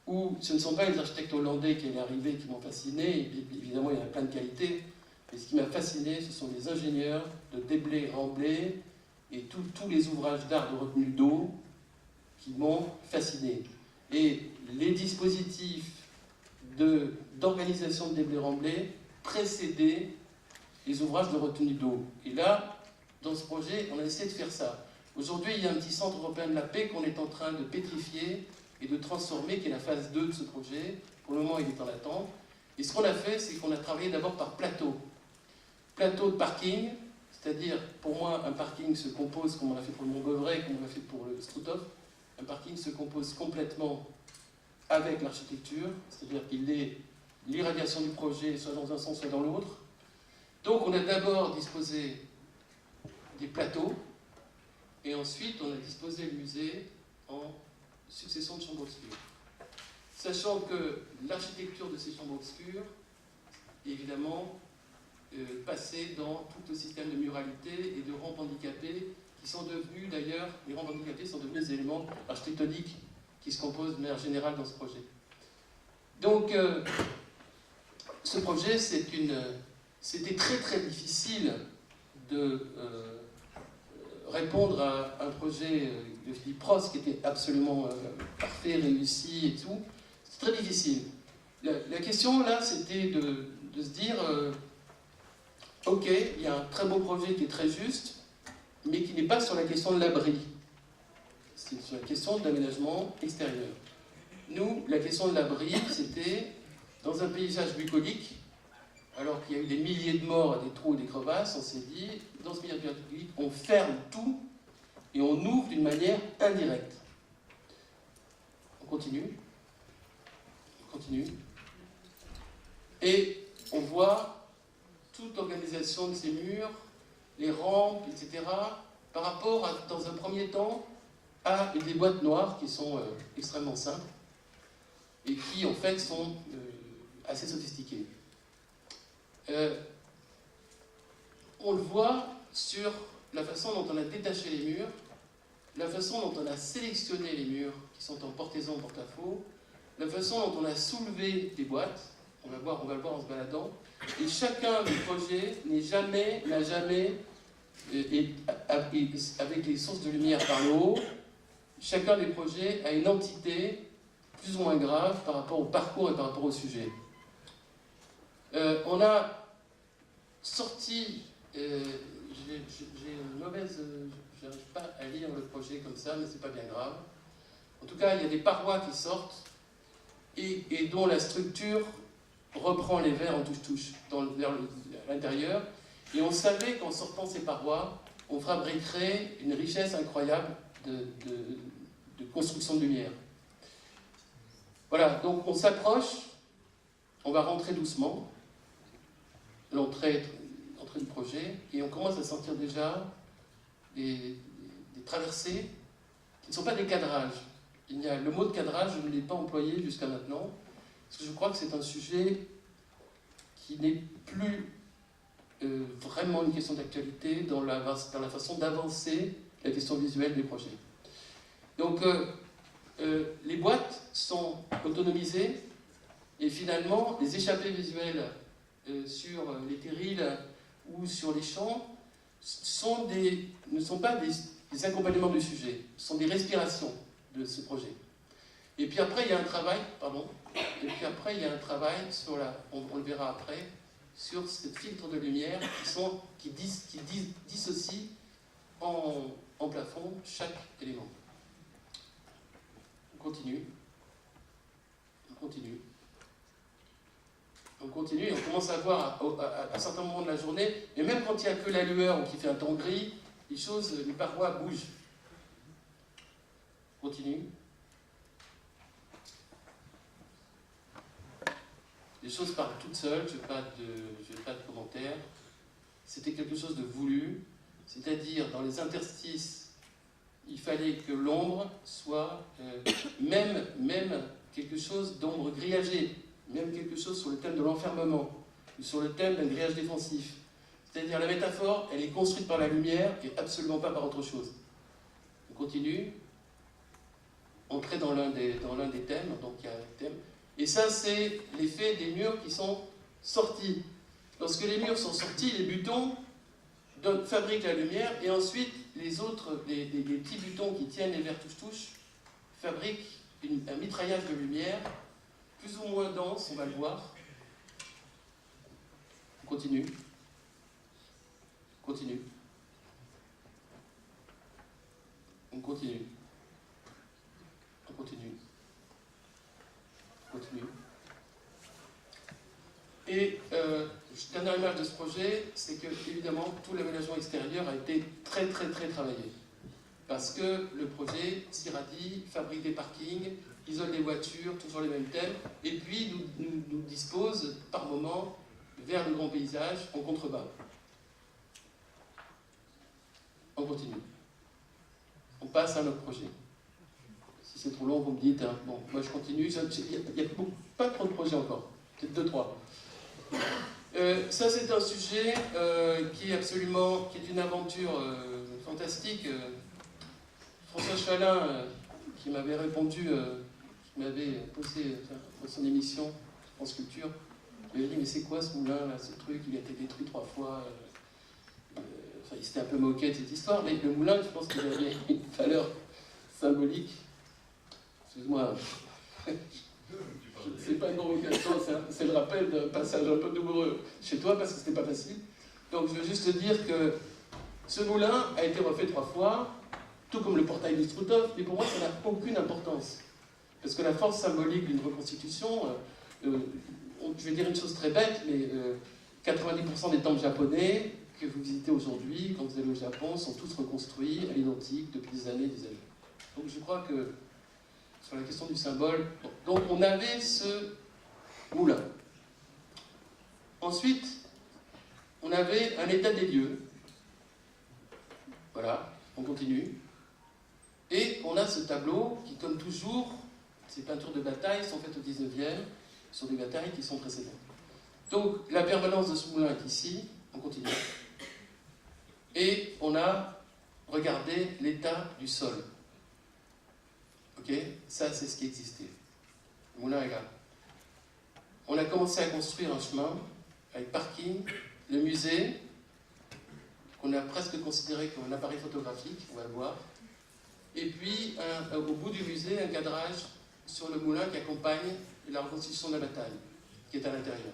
où ce ne sont pas les architectes hollandais qui allaient arriver qui m'ont fasciné, évidemment il y en a plein de qualités, mais ce qui m'a fasciné, ce sont les ingénieurs de Deblay-Ramblay et tous les ouvrages d'art de retenue d'eau qui m'ont fasciné. Et les dispositifs d'organisation de Deblay-Ramblay précédaient les ouvrages de retenue d'eau. Et là, dans ce projet, on a essayé de faire ça. Aujourd'hui, il y a un petit centre européen de la paix qu'on est en train de pétrifier et de transformer, qui est la phase 2 de ce projet. Pour le moment, il est en attente. Et ce qu'on a fait, c'est qu'on a travaillé d'abord par plateau. Plateau de parking, c'est-à-dire, pour moi, un parking se compose, comme on a fait pour le Mont-Beuvray, comme on a fait pour le Struthof, un parking se compose complètement avec l'architecture, c'est-à-dire qu'il est l'irradiation du projet, soit dans un sens, soit dans l'autre. Donc, on a d'abord disposé des plateaux, et ensuite, on a disposé le musée en succession de chambres obscures. Sachant que l'architecture de ces chambres obscures, évidemment, passée dans tout le système de muralité et de rampes handicapées, qui sont devenus d'ailleurs, les rampes handicapées sont devenus des éléments architectoniques qui se composent de manière générale dans ce projet. Donc, ce projet, c'était très très difficile de répondre à un projet de Philippe Prost qui était absolument parfait, réussi et tout. C'était très difficile. La question là, c'était de se dire ok, il y a un très beau projet qui est très juste, mais qui n'est pas sur la question de l'abri. C'est sur la question de l'aménagement extérieur. Nous, la question de l'abri, c'était dans un paysage bucolique, alors qu'il y a eu des milliers de morts, des trous et des crevasses, on s'est dit, dans ce paysage bucolique, on ferme tout et on ouvre d'une manière indirecte. On continue. On continue. Et on voit toute organisation de ces murs, les rampes, etc., par rapport à, dans un premier temps, à des boîtes noires qui sont extrêmement simples et qui, en fait, sont assez sophistiquées. On le voit sur la façon dont on a détaché les murs, la façon dont on a sélectionné les murs qui sont en portaison, en porte-à-faux, la façon dont on a soulevé des boîtes, on va le voir en se baladant, et chacun des projets n'a jamais, avec les sources de lumière par le haut, chacun des projets a une entité plus ou moins grave par rapport au parcours et par rapport au sujet. On a sorti, j'ai une mauvaise, je n'arrive pas à lire le projet comme ça, mais c'est pas bien grave. En tout cas, il y a des parois qui sortent et dont la structure reprend les verres en touche-touche vers l'intérieur. Et on savait qu'en sortant ces parois, on fabriquerait une richesse incroyable de construction de lumière. Voilà, donc on s'approche, on va rentrer doucement, l'entrée du projet, et on commence à sentir déjà des traversées qui ne sont pas des cadrages. Le mot de cadrage, je ne l'ai pas employé jusqu'à maintenant, parce que je crois que c'est un sujet qui n'est plus vraiment une question d'actualité dans la façon d'avancer la question visuelle des projets. Donc, les boîtes sont autonomisées, et finalement, les échappées visuelles sur les terrils ou sur les champs ne sont pas des accompagnements du sujet, ce sont des respirations de ce projet. Et puis après, il y a un travail, sur on le verra après, sur ce filtre de lumière qui dissocie en plafond chaque élément. On continue. continue, et on commence à voir à certains moments de la journée, et même quand il n'y a que la lueur ou qu'il fait un temps gris, les parois bougent. Continue. Les choses parlent toutes seules, je n'ai pas de commentaires. C'était quelque chose de voulu, c'est-à-dire dans les interstices, il fallait que l'ombre soit même quelque chose d'ombre grillagée, même quelque chose sur le thème de l'enfermement, ou sur le thème d'un grillage défensif. C'est-à-dire la métaphore, elle est construite par la lumière et absolument pas par autre chose. On continue. Entrer dans l'un des thèmes, donc il y a un thème. Et ça, c'est l'effet des murs qui sont sortis. Lorsque les murs sont sortis, les butons fabriquent la lumière, et ensuite, les petits butons qui tiennent les verres touche-touche fabriquent un mitraillage de lumière, plus ou moins dense, on va le voir. On continue. Continue. On continue. On continue. On continue. Et dernière image de ce projet, c'est que, évidemment, tout l'aménagement extérieur a été très travaillé. Parce que le projet s'irradie, fabrique des parkings, isole des voitures, toujours les mêmes thèmes, et puis nous dispose par moments vers le grand paysage en contrebas. On continue. On passe à notre projet. Si c'est trop long, vous me dites, hein. Bon, moi je continue, il n'y a pas trop de projets encore, peut-être 2-3. Ça c'est un sujet qui est une aventure fantastique. François Chalin, qui m'avait répondu, qui m'avait posé dans son émission France Culture, m'avait dit mais c'est quoi ce moulin là, ce truc, il a été détruit 3 fois. Enfin, il s'était un peu moqué de cette histoire, mais le moulin, je pense qu'il avait une valeur symbolique. Excuse-moi, c'est pas une provocation, c'est le rappel d'un passage un peu douloureux chez toi parce que c'était pas facile. Donc je veux juste te dire que ce moulin a été refait 3 fois, tout comme le portail du Struthof, mais pour moi ça n'a aucune importance. Parce que la force symbolique d'une reconstitution, je vais dire une chose très bête, mais 90% des temples japonais que vous visitez aujourd'hui, quand vous allez au Japon, sont tous reconstruits à l'identique depuis des années et des années. Donc je crois que sur la question du symbole, donc on avait ce moulin. Ensuite, on avait un état des lieux. Voilà, on continue. Et on a ce tableau qui, comme toujours, ces peintures de bataille sont faites au 19e, sur des batailles qui sont précédentes. Donc la permanence de ce moulin est ici, on continue. Et on a regardé l'état du sol. Ok, ça c'est ce qui existait. Le moulin est là. On a commencé à construire un chemin avec parking, le musée, qu'on a presque considéré comme un appareil photographique, on va le voir. Et puis, au bout du musée, un cadrage sur le moulin qui accompagne la reconstitution de la bataille, qui est à l'intérieur.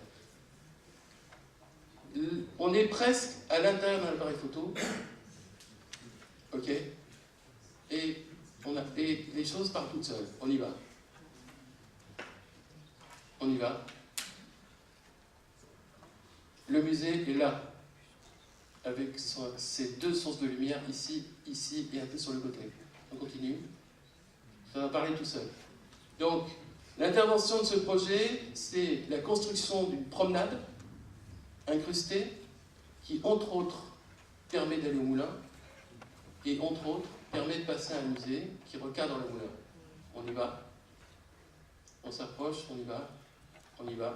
On est presque à l'intérieur d'un appareil photo. Ok, et les choses partent toutes seules. On y va. On y va. Le musée est là, avec ses 2 sources de lumière, ici et un peu sur le côté. On continue. Ça va parler tout seul. Donc, l'intervention de ce projet, c'est la construction d'une promenade incrustée qui, entre autres, permet d'aller au moulin et, entre autres, permet de passer à un musée qui recadre le moulin. On y va. On s'approche, on y va. On y va.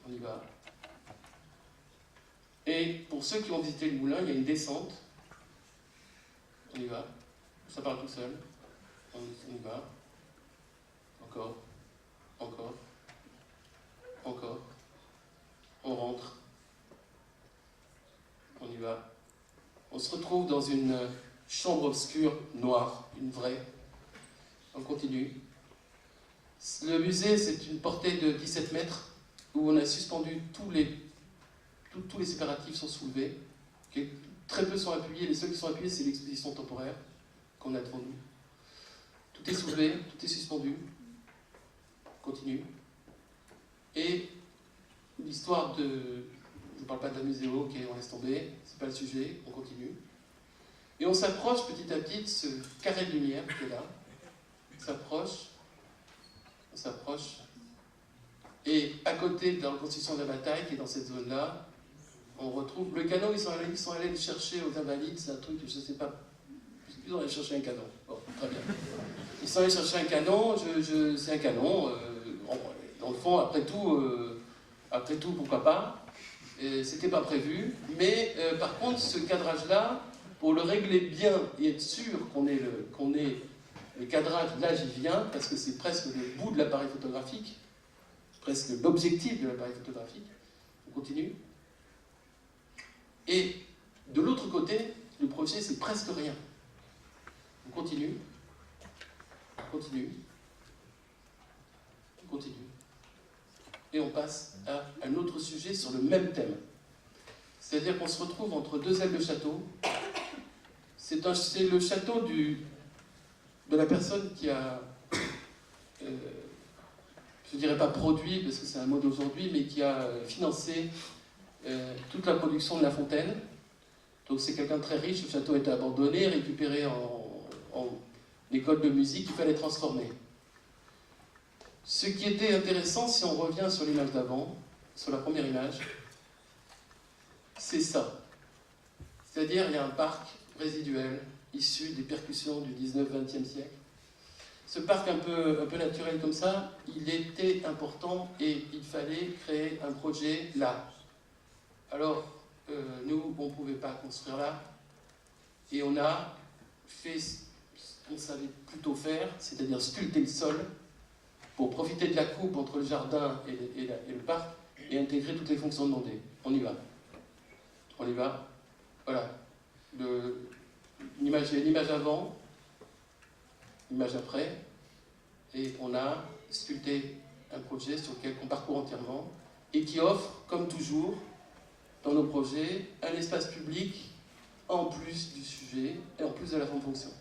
On y va. Et pour ceux qui ont visité le moulin, il y a une descente. On y va. Ça part tout seul. On y va. Encore. Encore. Encore. On rentre. On y va. On se retrouve dans une chambre obscure, noire, une vraie. On continue. Le musée, c'est une portée de 17 mètres où on a suspendu tous les séparatifs sont soulevés. Okay. Très peu sont appuyés. Les seuls qui sont appuyés, c'est l'exposition temporaire qu'on a devant nous. Tout est soulevé, tout est suspendu. On continue. Et l'histoire de... Je ne parle pas de la muséo, ok, on laisse tomber, c'est pas le sujet, on continue. Et on s'approche petit à petit de ce carré de lumière qui est là. On s'approche. Et à côté, dans la construction de la bataille, qui est dans cette zone-là, on retrouve le canon. Ils sont allés le chercher aux Invalides, c'est un truc que je ne sais pas. Ils sont allés chercher un canon. Bon, très bien. Ils sont allés chercher un canon, c'est un canon. Dans le fond, après tout, pourquoi pas. C'était pas prévu. Mais par contre, ce cadrage-là, pour le régler bien et être sûr qu'on ait le cadrage, là j'y viens, parce que c'est presque le bout de l'appareil photographique, presque l'objectif de l'appareil photographique. On continue. Et de l'autre côté, le projet, c'est presque rien. On continue. Et on passe à un autre sujet sur le même thème. C'est-à-dire qu'on se retrouve entre deux ailes de château. C'est le château de la personne qui a, je ne dirais pas produit, parce que c'est un mot d'aujourd'hui, mais qui a financé toute la production de La Fontaine. Donc c'est quelqu'un de très riche, le château a été abandonné, récupéré en école de musique, il fallait transformer. Ce qui était intéressant, si on revient sur l'image d'avant, sur la première image, c'est ça. C'est-à-dire, il y a un parc résiduel issu des percussions du 19-20e siècle. Ce parc un peu naturel comme ça, il était important et il fallait créer un projet là. Alors, nous, on ne pouvait pas construire là. Et on a fait ce qu'on savait plutôt faire, c'est-à-dire sculpter le sol pour profiter de la coupe entre le jardin et le parc et intégrer toutes les fonctions demandées. On y va. Voilà. L'image avant, l'image après, et on a sculpté un projet sur lequel on parcourt entièrement et qui offre, comme toujours, dans nos projets, un espace public en plus du sujet et en plus de la fonction.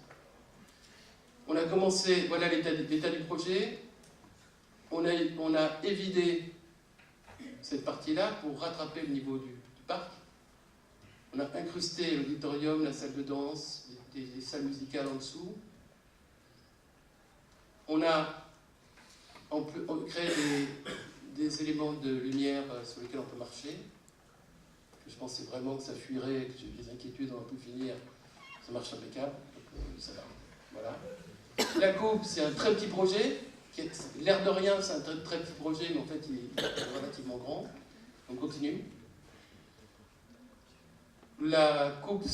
On a commencé, voilà l'état du projet. On a évidé cette partie-là pour rattraper le niveau du parc. On a incrusté l'auditorium, la salle de danse, des salles musicales en dessous. On a créé des éléments de lumière sur lesquels on peut marcher. Je pensais vraiment que ça fuirait, que j'ai des inquiétudes, on va tout finir. Ça marche impeccable, ça va. Voilà. La coupe, c'est un très petit projet. L'air de rien, c'est un très petit projet, mais en fait, il est relativement grand. On continue. La coupe,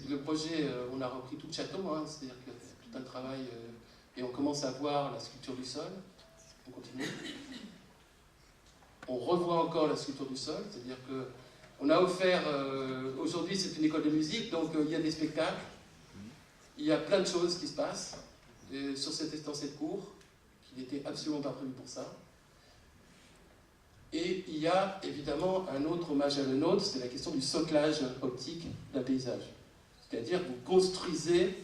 le projet, on a repris tout le château, hein, c'est-à-dire que c'est tout un travail, et on commence à voir la sculpture du sol. On continue. On revoit encore la sculpture du sol, c'est-à-dire que on a offert, aujourd'hui c'est une école de musique, donc il y a des spectacles, il y a plein de choses qui se passent dans cette cour, qui n'était absolument pas prévu pour ça. Et il y a évidemment un autre hommage à le nôtre, c'est la question du soclage optique d'un paysage. C'est-à-dire que vous construisez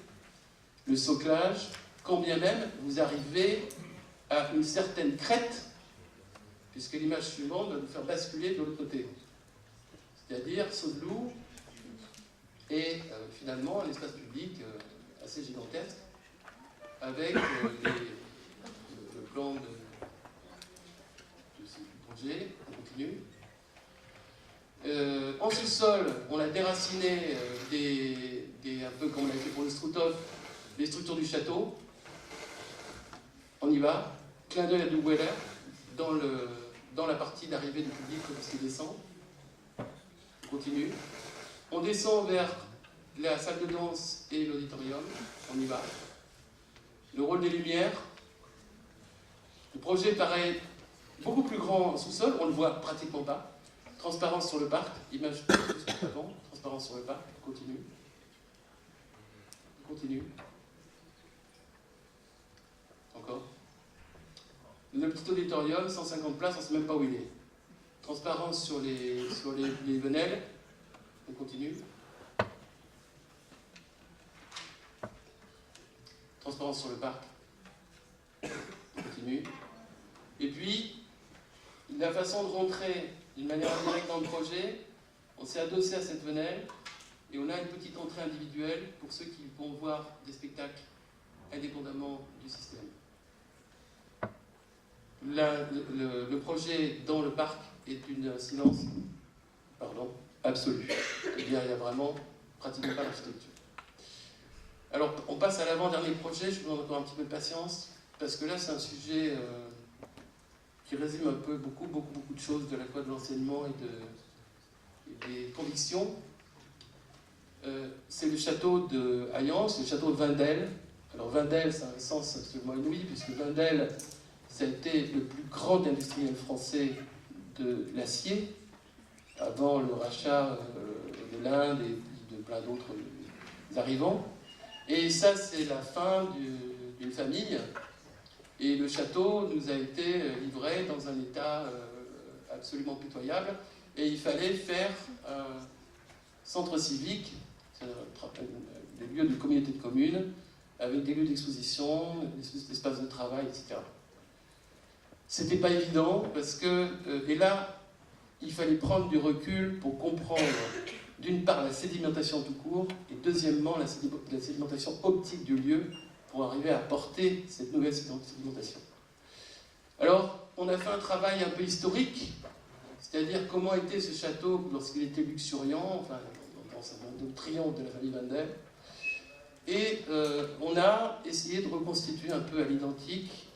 le soclage, quand bien même vous arrivez à une certaine crête, puisque l'image suivante va vous faire basculer de l'autre côté. C'est-à-dire Saudelou et finalement un espace public assez gigantesque, avec le plan de ce projet. On continue. En sous-sol, on a déraciné un peu comme on l'a fait pour le Struthof, les structures du château. On y va. Clin d'œil à Duweller dans la partie d'arrivée du public qui descend. On continue. On descend vers la salle de danse et l'auditorium. On y va. Le rôle des lumières. Le projet paraît beaucoup plus grand en sous-sol, on ne le voit pratiquement pas. Transparence sur le parc, image juste avant, transparence sur le parc, on continue. On continue. Encore. Le petit auditorium, 150 places, on ne sait même pas où il est. Transparence sur les venelles, on continue. Transparence sur le parc, on continue. Et puis, la façon de rentrer d'une manière indirecte dans le projet. On s'est adossé à cette venelle et on a une petite entrée individuelle pour ceux qui vont voir des spectacles indépendamment du système. Le projet dans le parc est une incidence absolue. C'est-à-dire il n'y a vraiment pratiquement pas d'architecture. Alors on passe à l'avant-dernier projet, je vous demande encore un petit peu de patience, parce que là c'est un sujet qui résume un peu beaucoup de choses de la fois de l'enseignement et des convictions. C'est le château de Hayan, c'est le château de Wendel. Alors Wendel, ça a un sens absolument inouï, puisque Wendel, ça a été le plus grand industriel français de l'acier, avant le rachat de l'Inde et de plein d'autres arrivants. Et ça, c'est la fin d'une famille. Et le château nous a été livré dans un état absolument pitoyable. Et il fallait faire un centre civique, des lieux de communauté de communes, avec des lieux d'exposition, des espaces de travail, etc. C'était pas évident parce que, et là, il fallait prendre du recul pour comprendre, d'une part, la sédimentation tout court, et deuxièmement, la sédimentation optique du lieu pour arriver à porter cette nouvelle sédimentation. Alors, on a fait un travail un peu historique, c'est-à-dire comment était ce château lorsqu'il était luxuriant, enfin, dans sa bande de triomphe de la famille Wendel. Et on a essayé de reconstituer un peu à l'identique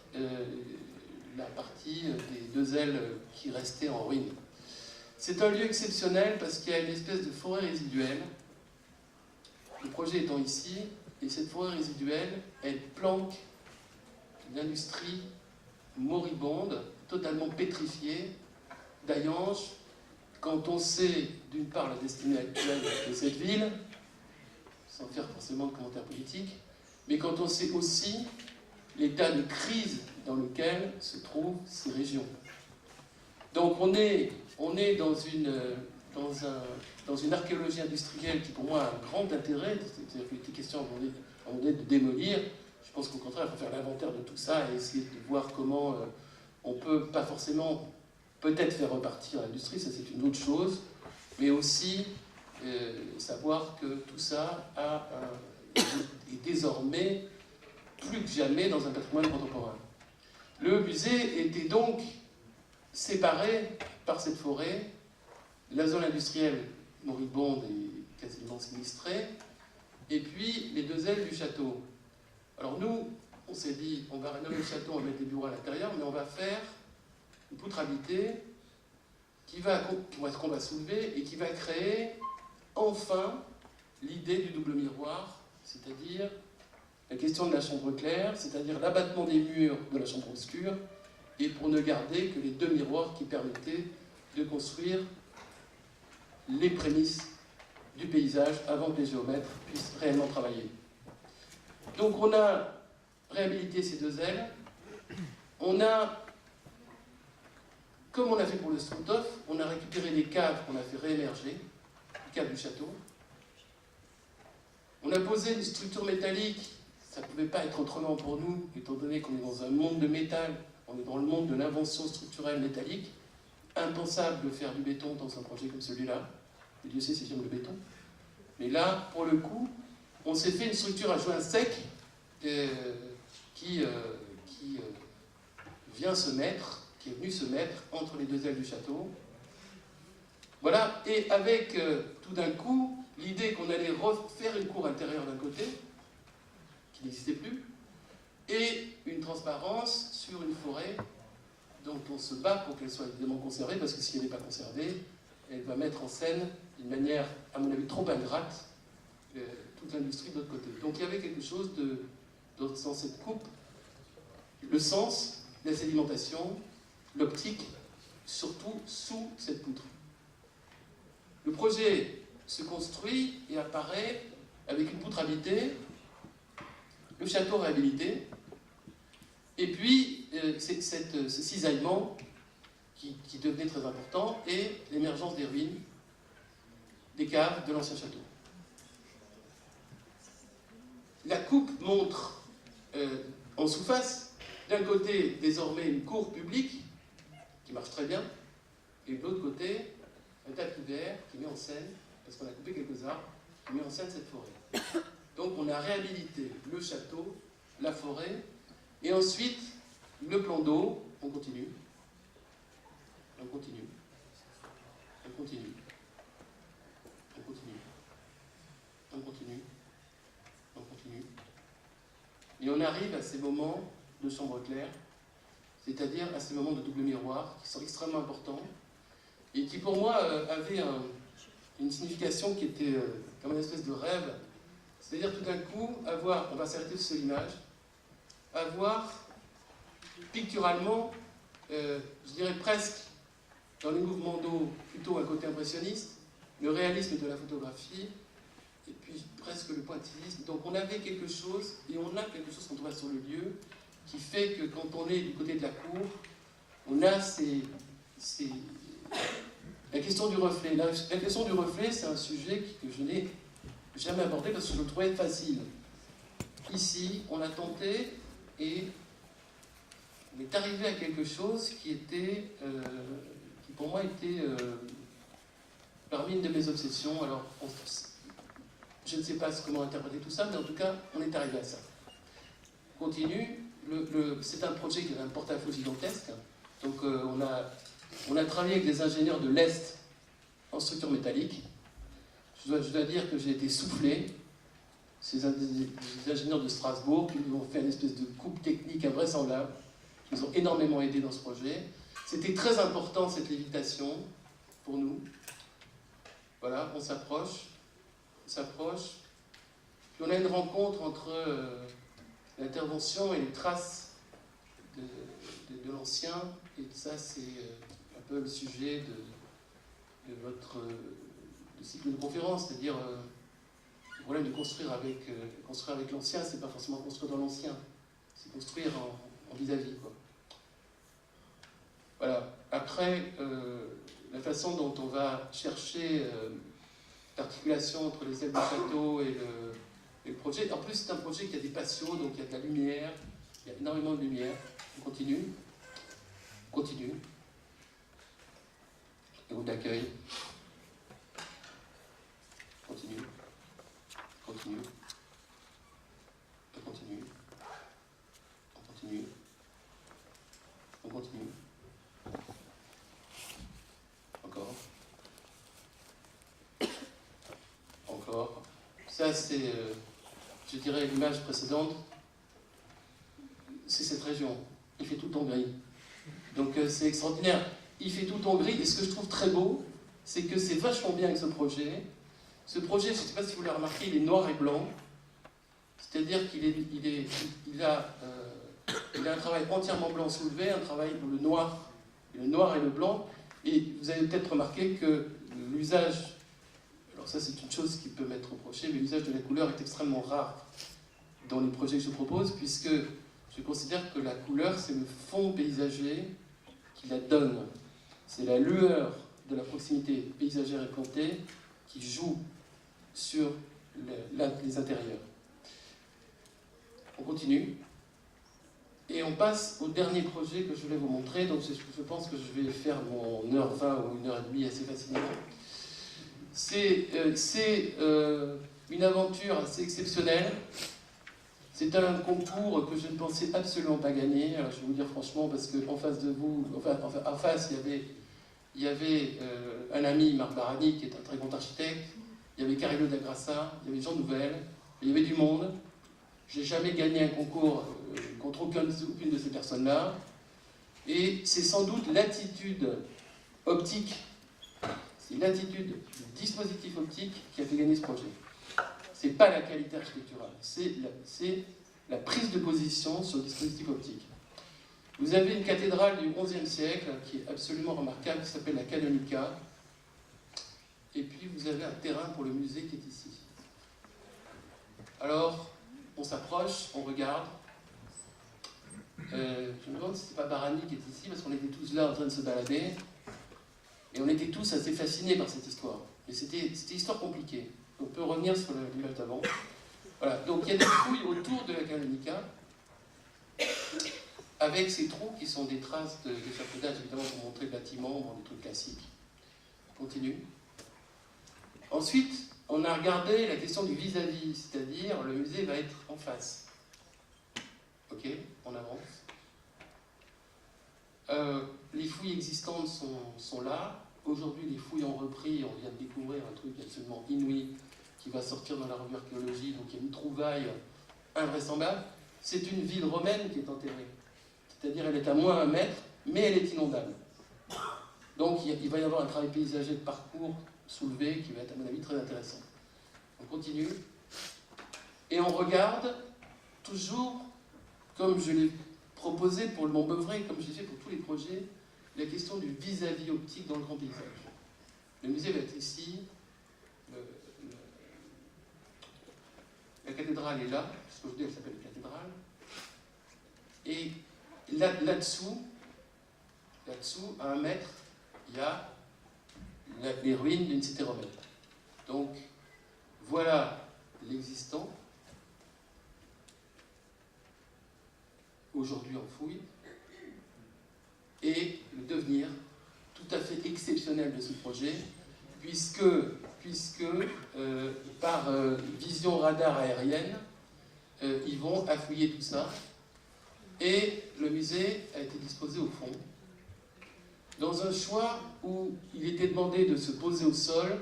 la partie des deux ailes qui restaient en ruine. C'est un lieu exceptionnel parce qu'il y a une espèce de forêt résiduelle. Le projet étant ici, et cette forêt résiduelle, elle planque une industrie moribonde, totalement pétrifiée, d'Hayange. Quand on sait, d'une part, la destinée actuelle de cette ville, sans faire forcément de commentaires politiques, mais quand on sait aussi l'état de crise dans lequel se trouvent ces régions. Donc on est dans une archéologie industrielle qui pour moi a un grand intérêt, c'est-à-dire qu'il était question à un moment donné de démolir. Je pense qu'au contraire, il faut faire l'inventaire de tout ça et essayer de voir comment on peut, pas forcément peut-être faire repartir l'industrie, ça c'est une autre chose, mais aussi savoir que tout ça est désormais plus que jamais dans un patrimoine contemporain. Le musée était donc séparé par cette forêt, la zone industrielle moribonde et quasiment sinistrée, et puis les deux ailes du château. Alors nous, on s'est dit, on va rénover le château, on va mettre des bureaux à l'intérieur, mais on va faire une poutre habitée qu'on va soulever et qui va créer enfin l'idée du double miroir, c'est-à-dire la question de la chambre claire, c'est-à-dire l'abattement des murs de la chambre obscure, et pour ne garder que les deux miroirs qui permettaient de construire les prémices du paysage avant que les géomètres puissent réellement travailler. Donc on a réhabilité ces deux ailes, on a, comme on a fait pour le Struthof, on a récupéré des caves qu'on a fait réémerger, les caves du château. On a posé une structure métallique, ça ne pouvait pas être autrement pour nous, étant donné qu'on est dans un monde de métal, on est dans le monde de l'invention structurelle métallique, impensable de faire du béton dans un projet comme celui-là, et Dieu sait si j'aime le béton. Mais là, pour le coup, on s'est fait une structure à joint sec qui vient se mettre, qui est venue se mettre entre les deux ailes du château. Voilà, et avec tout d'un coup l'idée qu'on allait refaire une cour intérieure d'un côté, qui n'existait plus, et une transparence sur une forêt dont on se bat pour qu'elle soit évidemment conservée, parce que si elle n'est pas conservée, elle va mettre en scène d'une manière, à mon avis, trop ingrate, toute l'industrie de l'autre côté. Donc il y avait quelque chose dans cette coupe, le sens, la sédimentation, l'optique, surtout sous cette poutre. Le projet se construit et apparaît avec une poutre habitée, le château réhabilité, et puis ce cisaillement qui devenait très important, et l'émergence des ruines, des caves de l'ancien château. La coupe montre en sous-face, d'un côté, désormais, une cour publique, qui marche très bien, Et de l'autre côté, un tapis vert qui met en scène, parce qu'on a coupé quelques arbres, qui met en scène cette forêt. Donc on a réhabilité le château, la forêt, et ensuite le plan d'eau. On continue, on continue, on continue, on continue, on continue, on continue. Et on arrive à ces moments de chambre claire, c'est-à-dire à ces moments de double miroir qui sont extrêmement importants et qui pour moi avaient une signification qui était comme une espèce de rêve. C'est-à-dire tout d'un coup, avoir, on va s'arrêter sur l'image, avoir picturalement, je dirais presque, dans les mouvements d'eau, plutôt un côté impressionniste, le réalisme de la photographie, et puis presque le pointillisme. Donc on avait quelque chose, et on a quelque chose quand on va sur le lieu, qui fait que quand on est du côté de la cour, on a la question du reflet. La question du reflet, c'est un sujet que je n'ai jamais abordé parce que je le trouvais facile. Ici, on a tenté et on est arrivé à quelque chose qui était, qui pour moi était parmi une de mes obsessions. Alors, je ne sais pas comment interpréter tout ça, mais en tout cas, on est arrivé à ça. On continue. C'est un projet qui a un porte-à-faux gigantesque. Donc, on a travaillé avec des ingénieurs de l'Est en structure métallique. Je dois dire que j'ai été soufflé. Ces ingénieurs de Strasbourg qui nous ont fait une espèce de coupe technique invraisemblable, qui nous ont énormément aidés dans ce projet. C'était très important cette lévitation pour nous. Voilà, on s'approche, puis on a une rencontre entre l'intervention et les traces de l'ancien, et ça c'est un peu le sujet de votre cycle de conférence, c'est-à-dire le problème de construire avec l'ancien, c'est pas forcément construire dans l'ancien, c'est construire en vis-à-vis, quoi. Voilà. Après, la façon dont on va chercher l'articulation entre les ailes du château et le projet. En plus, c'est un projet qui a des patios, donc il y a de la lumière, il y a énormément de lumière. On continue, on continue. Et on d'accueil. Continue, continue, on continue, on continue, on continue. Encore. Encore. Ça, c'est, je dirais, l'image précédente. C'est cette région. Il fait tout en gris. Donc, c'est extraordinaire. Il fait tout en gris. Et ce que je trouve très beau, c'est que c'est vachement bien avec ce projet. Ce projet, je ne sais pas si vous l'avez remarqué, il est noir et blanc. C'est-à-dire qu'il a un travail entièrement blanc soulevé, un travail pour le noir et le blanc. Et vous avez peut-être remarqué que l'usage, alors ça c'est une chose qui peut m'être reprochée, mais l'usage de la couleur est extrêmement rare dans les projets que je propose, puisque je considère que la couleur, c'est le fond paysager qui la donne. C'est la lueur de la proximité paysagère et plantée qui joue sur les intérieurs. On continue. Et on passe au dernier projet que je voulais vous montrer. Donc je pense que je vais faire mon 1h20 ou 1h30 assez facilement. C'est une aventure assez exceptionnelle. C'est un concours que je ne pensais absolument pas gagner. Alors je vais vous dire franchement, parce qu'en face de vous, en face, il y avait un ami, Marc Barani, qui est un très grand architecte. Il y avait Carilo da Grassa, il y avait Jean Nouvel, il y avait du monde. Je n'ai jamais gagné un concours contre aucune de ces personnes-là. Et c'est sans doute l'attitude optique, c'est l'attitude du dispositif optique qui a fait gagner ce projet. Ce n'est pas la qualité architecturale, c'est la prise de position sur le dispositif optique. Vous avez une cathédrale du XIe siècle qui est absolument remarquable, qui s'appelle la Canonica. Et puis vous avez un terrain pour le musée qui est ici. Alors, on s'approche, on regarde. Je me demande si ce n'est pas Barani qui est ici, parce qu'on était tous là en train de se balader. Et on était tous assez fascinés par cette histoire. Mais c'était une histoire compliquée. On peut revenir sur l'image d'avant. Voilà, donc il y a des fouilles autour de la Canonica. avec ces trous qui sont des traces d'échafaudage, évidemment, pour montrer le bâtiment, bon, des trucs classiques. On continue. Ensuite, on a regardé la question du vis-à-vis, c'est-à-dire le musée va être en face. Ok, on avance. Les fouilles existantes sont là. Aujourd'hui, les fouilles ont repris. On vient de découvrir un truc absolument inouï qui va sortir dans la revue Archéologie. Donc il y a une trouvaille invraisemblable. C'est une ville romaine qui est enterrée. C'est-à-dire elle est à moins 1 mètre, mais elle est inondable. Donc il va y avoir un travail paysager de parcours soulevé qui va être, à mon avis, très intéressant. On continue. Et on regarde toujours, comme je l'ai proposé pour le Montbeuvray, comme je l'ai fait pour tous les projets, la question du vis-à-vis optique dans le grand paysage. Le musée va être ici, la cathédrale est là, parce qu'aujourd'hui elle s'appelle cathédrale, et là-dessous, à 1 mètre, il y a les ruines d'une cité romaine. Donc, voilà l'existant, aujourd'hui en fouille, et le devenir tout à fait exceptionnel de ce projet, puisque par vision radar aérienne, ils vont affouiller tout ça, et le musée a été disposé au fond, dans un choix où il était demandé de se poser au sol.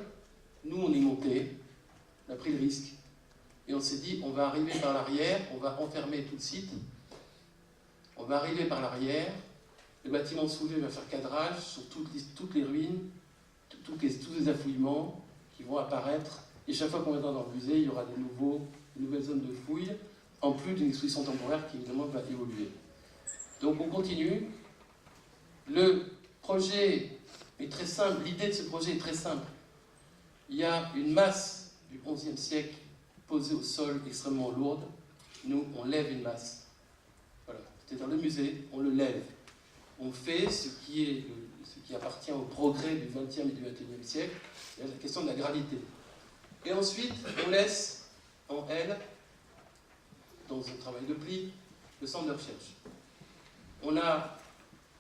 Nous, on est monté, on a pris le risque, et on s'est dit, on va arriver par l'arrière, on va enfermer tout le site, on va arriver par l'arrière, le bâtiment soulevé va faire cadrage sur toutes les ruines, tous les affouillements qui vont apparaître, et chaque fois qu'on viendra dans le musée, il y aura de nouvelles zones de fouilles, en plus d'une exposition temporaire qui évidemment va évoluer. Donc on continue. Le projet est très simple, l'idée de ce projet est très simple. Il y a une masse du XIe siècle posée au sol extrêmement lourde. Nous, on lève une masse. Voilà. C'est-à-dire le musée, on le lève. On fait ce qui appartient au progrès du XXe et du XXIe siècle, c'est la question de la gravité. Et ensuite, on laisse en L, dans un travail de pli, le centre de recherche.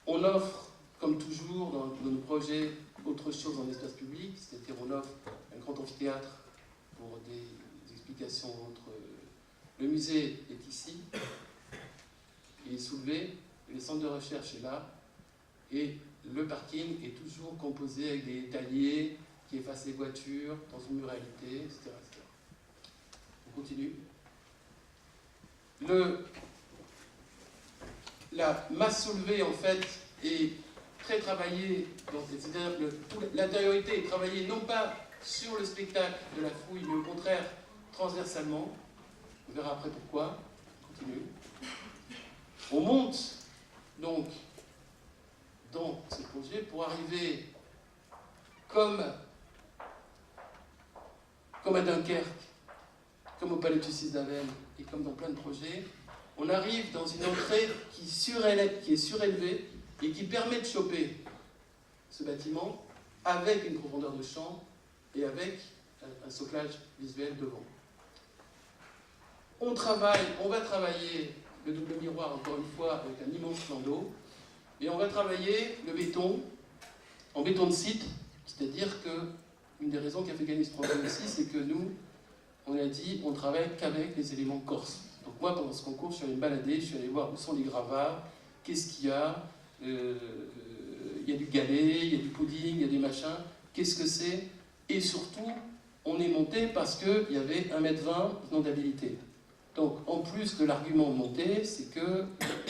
On offre, comme toujours dans nos projets, autre chose en espace public, c'est-à-dire on offre un grand amphithéâtre pour des explications autres. Le musée est ici, il est soulevé, le centre de recherche est là, et le parking est toujours composé avec des taliers qui effacent les voitures dans une muralité, etc. On continue. La masse soulevée, en fait, est très travaillée, c'est-à-dire que l'intériorité est travaillée non pas sur le spectacle de la fouille, mais au contraire transversalement. On verra après pourquoi. On continue. On monte donc dans ce projet pour arriver comme à Dunkerque, comme au Palais de Justice d'Avesnes et comme dans plein de projets, on arrive dans une entrée qui est surélevée et qui permet de choper ce bâtiment avec une profondeur de champ et avec un soclage visuel devant. On va travailler le double miroir, encore une fois, avec un immense plan d'eau, et on va travailler le béton en béton de site, c'est-à-dire que une des raisons qui a fait gagner ce projet aussi, c'est que nous, on a dit, on travaille qu'avec les éléments corses. Donc moi, pendant ce concours, je suis allé me balader, je suis allé voir où sont les gravats, qu'est-ce qu'il y a, il y a du galet, il y a du pudding, il y a des machins, qu'est-ce que c'est? Et surtout, on est monté parce qu'il y avait 1,20 m d'inondabilité. Donc, en plus de l'argument de montée, c'est que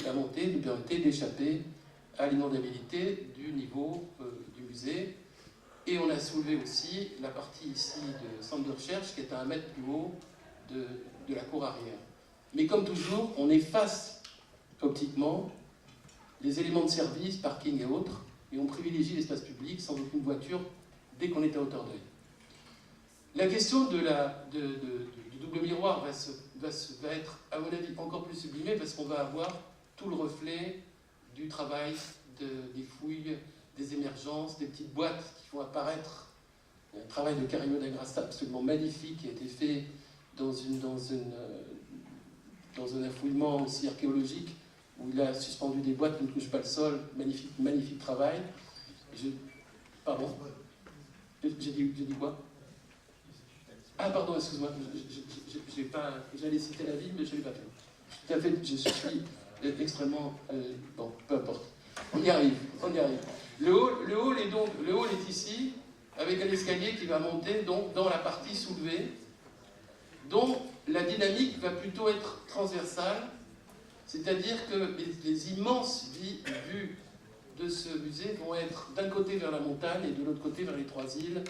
la montée nous permettait d'échapper à l'inondabilité du niveau du musée. Et on a soulevé aussi la partie ici de centre de recherche qui est à 1 mètre plus haut de la cour arrière. Mais comme toujours, on efface optiquement les éléments de service, parking et autres, et on privilégie l'espace public sans aucune voiture dès qu'on est à hauteur d'œil. La question du double miroir va être, à mon avis, encore plus sublimée parce qu'on va avoir tout le reflet du travail des fouilles, des émergences, des petites boîtes qui vont apparaître. Il y a un travail de Carino d'Agrasta absolument magnifique qui a été fait dans un affouillement aussi archéologique où il a suspendu des boîtes qui ne touchent pas le sol. Magnifique, magnifique travail. Pardon? J'ai dit quoi? Ah pardon, excuse-moi, j'allais citer la ville, mais je ne l'ai pas fait. Tout à fait, je suis extrêmement... bon, peu importe. On y arrive, on y arrive. Le hall est ici, avec un escalier qui va monter donc, dans la partie soulevée, dont la dynamique va plutôt être transversale, c'est-à-dire que les immenses vues de ce musée vont être d'un côté vers la montagne et de l'autre côté vers les 3 îles,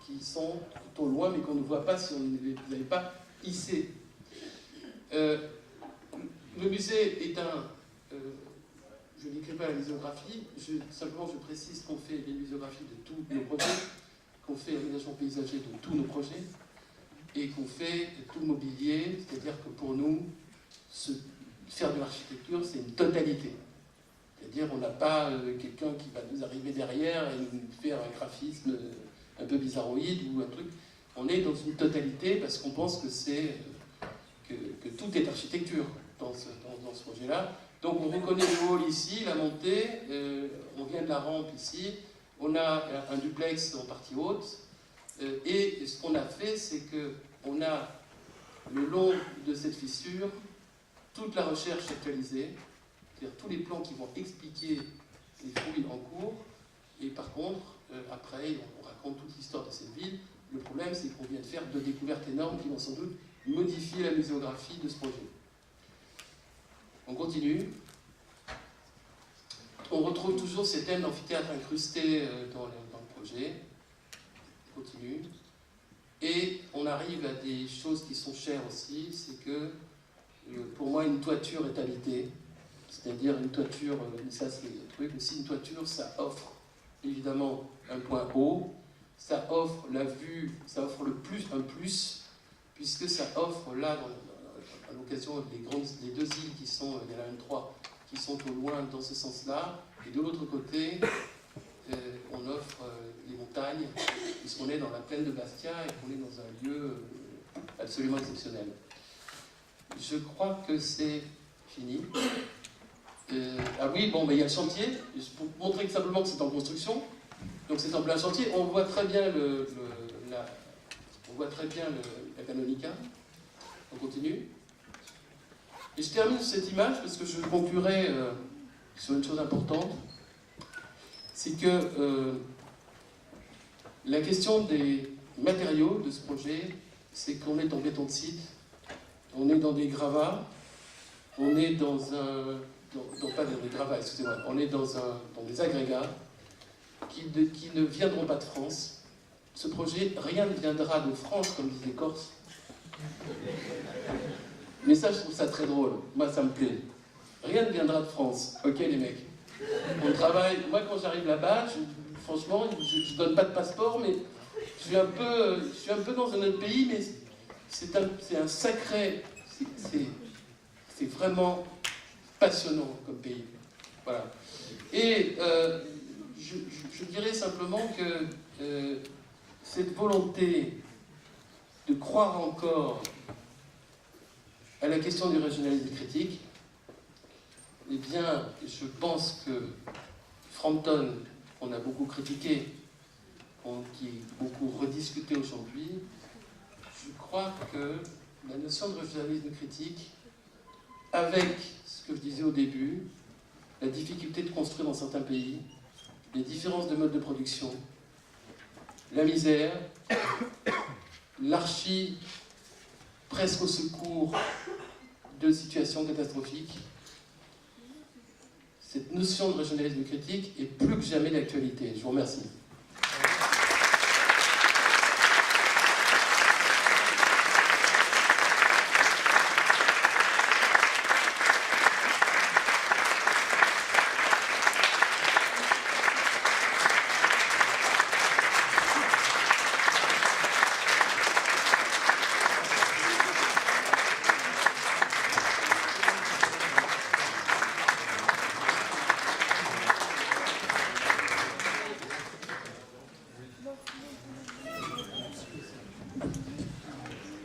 qui sont plutôt loin, mais qu'on ne voit pas si on ne les avait pas hissés. Le musée est je n'écris pas la muséographie, simplement je précise qu'on fait les muséographies de tous nos projets, qu'on fait l'aménagement paysager de tous nos projets, et qu'on fait tout le mobilier, c'est-à-dire que pour nous, faire de l'architecture, c'est une totalité. C'est-à-dire on n'a pas quelqu'un qui va nous arriver derrière et nous faire un graphisme un peu bizarroïde ou un truc. On est dans une totalité parce qu'on pense que tout est architecture dans ce projet-là. Donc on reconnaît le hall ici, la montée, on vient de la rampe ici, on a un duplex en partie haute, et ce qu'on a fait, c'est qu'on a le long de cette fissure toute la recherche actualisée, c'est-à-dire tous les plans qui vont expliquer les fouilles en cours, et par contre, après, on raconte toute l'histoire de cette ville. Le problème, c'est qu'on vient de faire 2 découvertes énormes qui vont sans doute modifier la muséographie de ce projet. On continue. On retrouve toujours ces thèmes d'amphithéâtre incrustés dans le projet. On continue. Et on arrive à des choses qui sont chères aussi, c'est que, pour moi, une toiture est habitée. C'est-à-dire une toiture, ça c'est le truc, aussi une toiture, ça offre évidemment un point haut, ça offre la vue, ça offre un plus, puisque ça offre là, à l'occasion des 2 îles qui sont, il y en a 3, qui sont au loin dans ce sens-là, et de l'autre côté, on offre les montagnes, puisqu'on est dans la plaine de Bastia et qu'on est dans un lieu absolument exceptionnel. Je crois que c'est fini. Ah oui, bon, il y a le chantier, pour montrer simplement que c'est en construction, donc c'est en plein chantier, on voit très bien la Canonica. On continue. Et je termine cette image parce que je conclurai sur une chose importante, c'est que la question des matériaux de ce projet, c'est qu'on est en béton de site, on est dans des gravats, on est dans pas des gravats, excusez-moi, on est dans des agrégats qui ne viendront pas de France. Ce projet, rien ne viendra de France, comme disent les Corses. Mais ça, je trouve ça très drôle. Moi, ça me plaît. Rien ne viendra de France. Ok, les mecs. On travaille. Moi, quand j'arrive là-bas, franchement, je ne donne pas de passeport, mais je suis un peu dans un autre pays, mais c'est un sacré... C'est vraiment passionnant comme pays. Voilà. Et je dirais simplement que cette volonté de croire encore à la question du régionalisme critique, eh bien, je pense que Frampton, qu'on a beaucoup critiqué, qui est beaucoup rediscuté aujourd'hui, je crois que la notion de régionalisme critique, avec ce que je disais au début, la difficulté de construire dans certains pays, les différences de mode de production, la misère, l'archi presque au secours de situations catastrophiques, cette notion de régionalisme critique est plus que jamais d'actualité. Je vous remercie.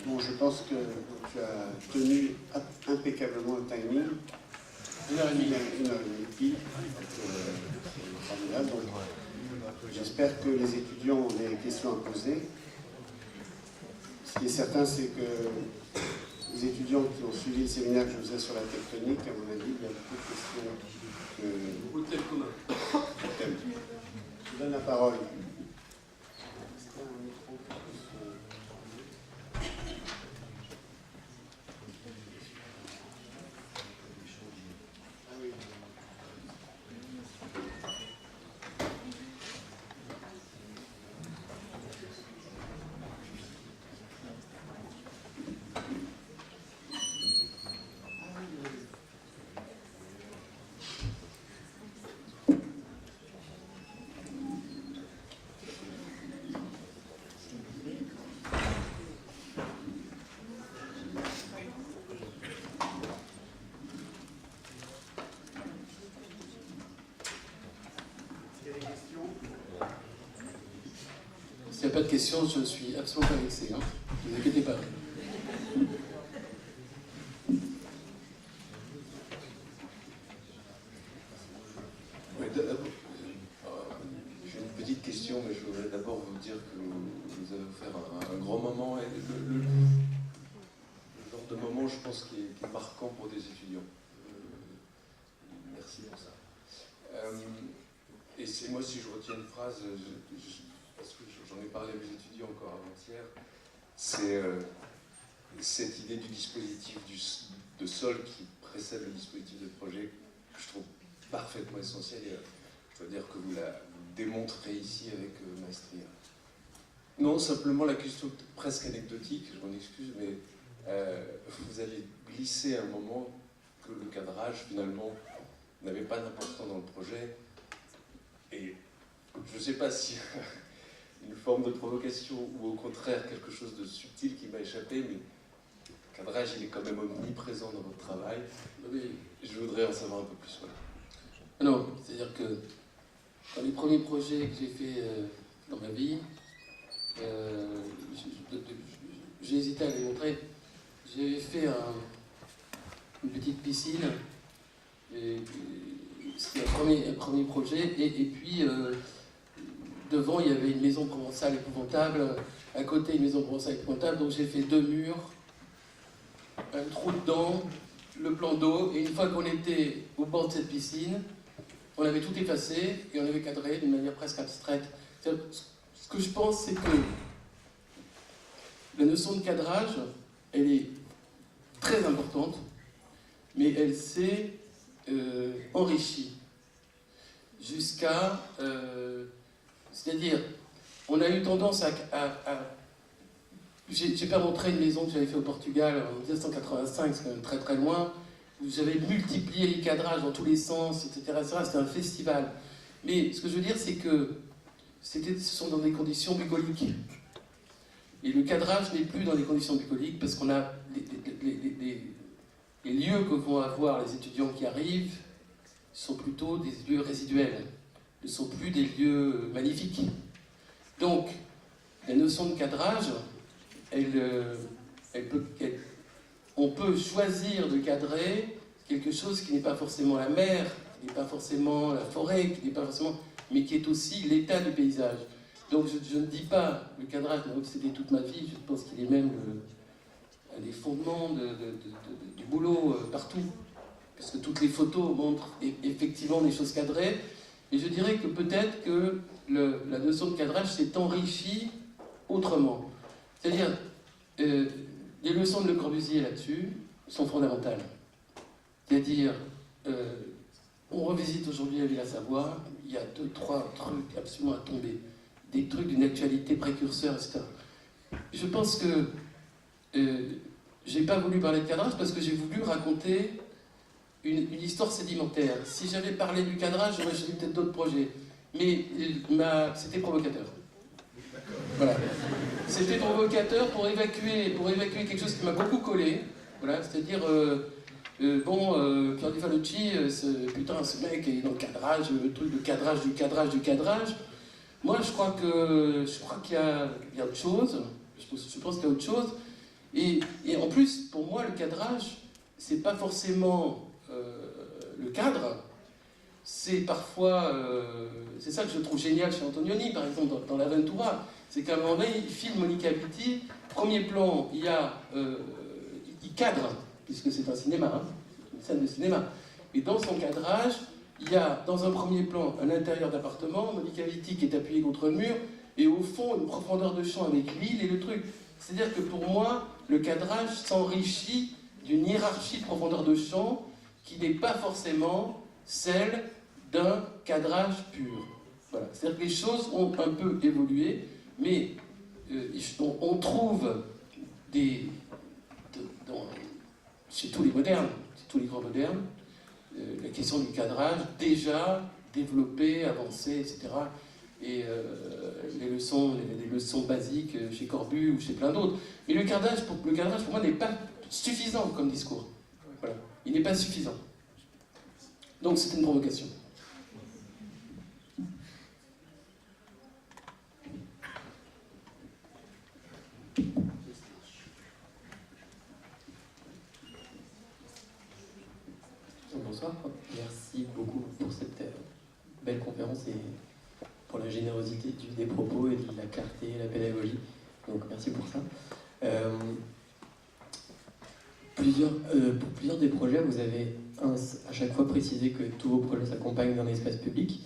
Bon, je pense que tu as tenu impeccablement le timing. Une heure et demie pile. C'est formidable. Donc, j'espère que les étudiants ont des questions à poser. Ce qui est certain, c'est que les étudiants qui ont suivi le séminaire que je faisais sur la tectonique, à mon avis, il y a beaucoup de questions. Beaucoup de thèmes communs. Je donne la parole. S'il n'y a pas de questions, je suis absolument pas vexé. Hein. Ne vous inquiétez pas. Oui, j'ai une petite question, mais je voudrais d'abord vous dire que vous avez offert un grand moment, et le genre de moment, je pense, qui est marquant pour des étudiants. Merci pour ça. Et c'est moi, si je retiens une phrase, parce que j'en ai parlé à mes étudiants encore avant-hier, c'est cette idée du dispositif de sol qui précède le dispositif de projet, que je trouve parfaitement essentiel. Et, je dois dire que vous la démontrez ici avec maestria. Non, simplement la question presque anecdotique, je m'en excuse, mais vous avez glissé à un moment que le cadrage, finalement, n'avait pas d'importance dans le projet. Et je ne sais pas si une forme de provocation ou au contraire quelque chose de subtil qui m'a échappé, mais le cadrage, il est quand même omniprésent dans votre travail. Oui. Je voudrais en savoir un peu plus. Voilà. Non, c'est-à-dire que dans les premiers projets que j'ai fait dans ma vie, j'ai hésité à les montrer. J'ai fait une petite piscine, c'était un premier projet, et puis devant il y avait une maison provençale épouvantable, à côté une maison provençale épouvantable, donc j'ai fait 2 murs, un trou dedans, le plan d'eau, et une fois qu'on était au bord de cette piscine, on avait tout effacé et on avait cadré d'une manière presque abstraite. Ce que je pense, c'est que la notion de cadrage, elle est très importante, mais elle s'est enrichie jusqu'à... c'est-à-dire, on a eu tendance à j'ai pas montré une maison que j'avais fait au Portugal en 1985, c'est quand même très très loin, où j'avais multiplié les cadrages dans tous les sens, etc. C'était un festival. Mais ce que je veux dire, c'est que ce sont dans des conditions bucoliques. Et le cadrage n'est plus dans des conditions bucoliques parce qu'on a les lieux que vont avoir les étudiants qui arrivent sont plutôt des lieux résiduels, ne sont plus des lieux magnifiques. Donc, la notion de cadrage, on peut choisir de cadrer quelque chose qui n'est pas forcément la mer, qui n'est pas forcément la forêt, qui n'est pas forcément, mais qui est aussi l'état du paysage. Donc je ne dis pas, le cadrage m'a obsédé toute ma vie, je pense qu'il est même un des fondements du boulot partout, parce que toutes les photos montrent effectivement des choses cadrées, et je dirais que peut-être que la notion de cadrage s'est enrichie autrement. C'est-à-dire, les leçons de Le Corbusier là-dessus sont fondamentales. C'est-à-dire, on revisite aujourd'hui la Villa Savoie, il y a 2-3 trucs absolument à tomber, des trucs d'une actualité précurseur, etc. Je pense que j'ai pas voulu parler de cadrage parce que j'ai voulu raconter une histoire sédimentaire. Si j'avais parlé du cadrage, j'aurais choisi peut-être d'autres projets. Mais c'était provocateur. Voilà. C'était provocateur pour évacuer quelque chose qui m'a beaucoup collé. Voilà, c'est-à-dire, Claudio Falucci, putain, ce mec est dans le cadrage, le truc de cadrage, du cadrage. Moi, je crois qu'il y a autre chose. Je pense qu'il y a autre chose. Et en plus, pour moi, le cadrage, c'est pas forcément le cadre, c'est parfois, c'est ça que je trouve génial chez Antonioni, par exemple, dans l'Aventura, c'est qu'à un moment donné, il filme Monica Vitti, premier plan, il cadre, puisque c'est un cinéma, hein, une scène de cinéma, et dans son cadrage, il y a, dans un premier plan, un intérieur d'appartement, Monica Vitti qui est appuyée contre le mur, et au fond, une profondeur de champ avec l'île et le truc. C'est-à-dire que pour moi, le cadrage s'enrichit d'une hiérarchie de profondeur de champ qui n'est pas forcément celle d'un cadrage pur. Voilà. C'est-à-dire que les choses ont un peu évolué, mais on trouve chez tous les modernes, chez tous les grands modernes, la question du cadrage déjà développée, avancée, etc. Et les leçons basiques chez Corbu ou chez plein d'autres. Mais le cadrage pour moi n'est pas suffisant comme discours. Voilà. Il n'est pas suffisant. Donc c'est une provocation. Bonsoir, merci beaucoup pour cette belle conférence et pour la générosité des propos et de la clarté et la pédagogie. Donc merci pour ça. Pour plusieurs des projets, vous avez à chaque fois précisé que tous vos projets s'accompagnent d'un espace public.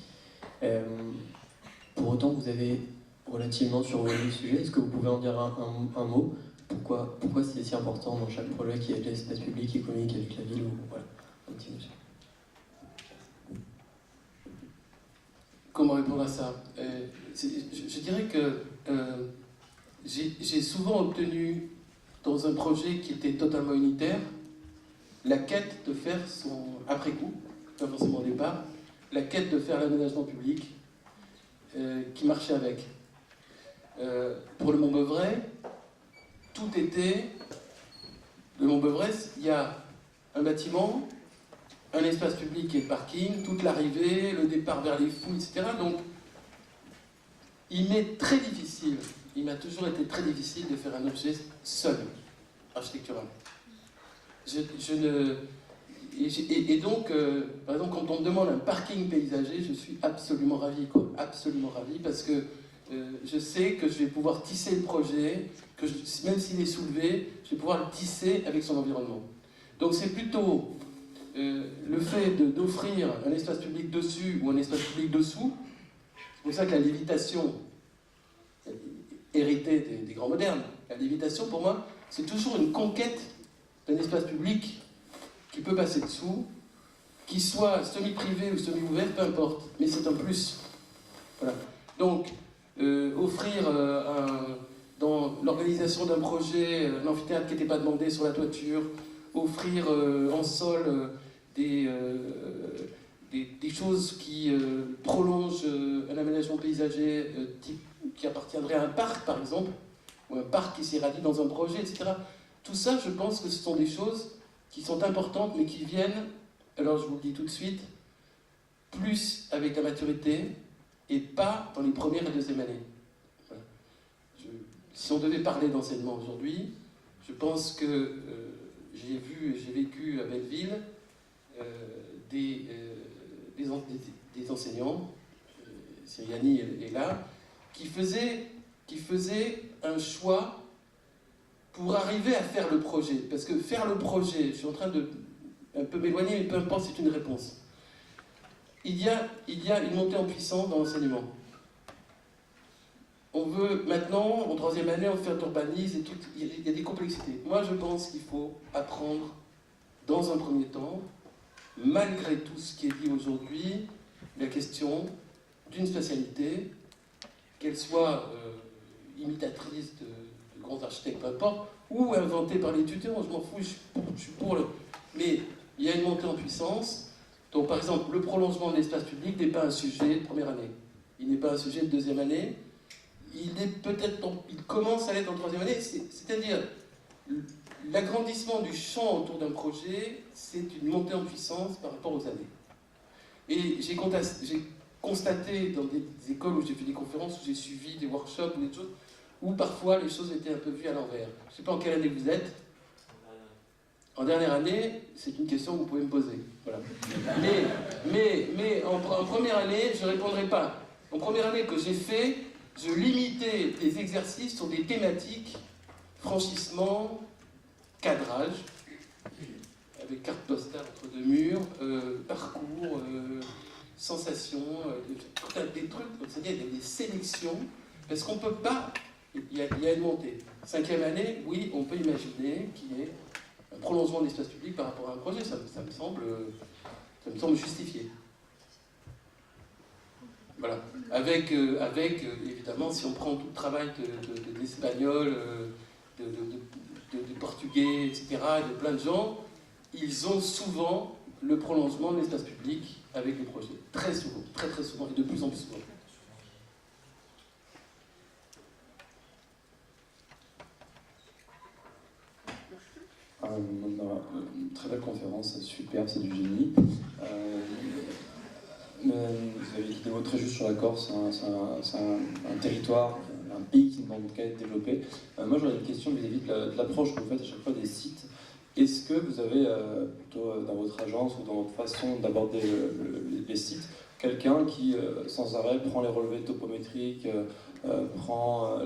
Pour autant, vous avez relativement survolé le sujet. Est-ce que vous pouvez en dire un mot? Pourquoi c'est si important dans chaque projet qu'il y ait de l'espace public qui communique avec la ville ou, voilà, un petit mot. Comment répondre à ça? Je dirais que j'ai souvent obtenu, dans un projet qui était totalement unitaire, la quête de faire son après-coup, pas forcément au départ, la quête de faire l'aménagement public qui marchait avec. Pour le Montbeuvray, tout était... Le Montbeuvray, il y a un bâtiment, un espace public et le parking, toute l'arrivée, le départ vers les fous, etc. Donc, il m'a toujours été très difficile de faire un objet seul, architectural. Et donc, par exemple, quand on me demande un parking paysager, je suis absolument ravi, quoi. Absolument ravi, parce que je sais que je vais pouvoir tisser le projet, que même s'il est soulevé, je vais pouvoir le tisser avec son environnement. Donc c'est plutôt le fait d'offrir un espace public dessus ou un espace public dessous. C'est pour ça que la lévitation, héritée des grands modernes, la lévitation pour moi, c'est toujours une conquête d'un espace public qui peut passer dessous, qui soit semi-privé ou semi-ouvert, peu importe, mais c'est un plus. Voilà. Donc, offrir dans l'organisation d'un projet, un amphithéâtre qui n'était pas demandé sur la toiture, offrir en sol des choses qui prolongent un aménagement paysager qui appartiendrait à un parc, par exemple, ou un parc qui s'irradie dans un projet, etc. Tout ça, je pense que ce sont des choses qui sont importantes, mais qui viennent, alors je vous le dis tout de suite, plus avec la maturité et pas dans les premières et deuxièmes années. Voilà. Si on devait parler d'enseignement aujourd'hui, je pense que j'ai vécu à Belleville des enseignants, Siriani est là, qui faisaient un choix pour arriver à faire le projet. Parce que faire le projet, je suis en train de un peu m'éloigner, mais peu importe, c'est une réponse. Il y a une montée en puissance dans l'enseignement. On veut maintenant, en troisième année, on fait d'urbanisme et tout, il y a des complexités. Moi, je pense qu'il faut apprendre, dans un premier temps, malgré tout ce qui est dit aujourd'hui, la question d'une spécialité, qu'elle soit imitatrice de grands architectes, peu importe, ou inventée par les étudiants, je m'en fous, je suis pour le... Mais il y a une montée en puissance. Donc, par exemple, le prolongement de l'espace public n'est pas un sujet de première année. Il n'est pas un sujet de deuxième année. Il commence à l'être en troisième année. C'est-à-dire, l'agrandissement du champ autour d'un projet, c'est une montée en puissance par rapport aux années. Et j'ai constaté dans des écoles où j'ai fait des conférences, où j'ai suivi des workshops ou des choses, où parfois les choses étaient un peu vues à l'envers. Je ne sais pas en quelle année vous êtes. En dernière année, c'est une question que vous pouvez me poser. Voilà. Mais en première année, je ne répondrai pas. En première année que j'ai fait, je limitais les exercices sur des thématiques franchissement, cadrage, avec carte postale entre deux murs, parcours, sensations, des trucs, c'est-à-dire des sélections, parce qu'on ne peut pas, il y a une montée. 5e année, oui, on peut imaginer qu'il y ait un prolongement de l'espace public par rapport à un projet, ça me semble justifié. Voilà. Avec évidemment, si on prend tout le travail d'Espagnols, de Portugais, etc., de plein de gens, ils ont souvent le prolongement de l'espace public avec les projets. Très souvent, très très souvent, et de plus en plus souvent. Une très belle conférence, superbe, c'est du génie. Vous avez dit des mots très justes sur la Corse, c'est un territoire, un pays qui demande qu'à être développé. Moi j'aurais une question vis-à-vis de l'approche que vous faites à chaque fois des sites. Est-ce que vous avez, plutôt dans votre agence ou dans votre façon d'aborder les sites, quelqu'un qui sans arrêt prend les relevés topométriques, prend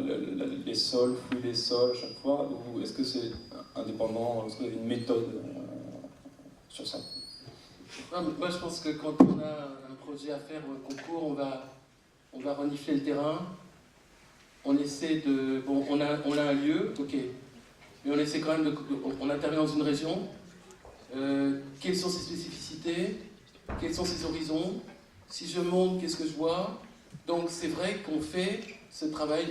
les sols, fouille les sols à chaque fois, ou est-ce que c'est indépendant, est-ce que vous avez une méthode sur ça? Non, mais moi je pense que quand on a un projet à faire ou un concours, on va renifler le terrain, on essaie de... Bon, on a un lieu, ok, mais on essaie quand même on intervient dans une région, quelles sont ses spécificités, quels sont ses horizons, si je monte, qu'est-ce que je vois. Donc c'est vrai qu'on fait ce travail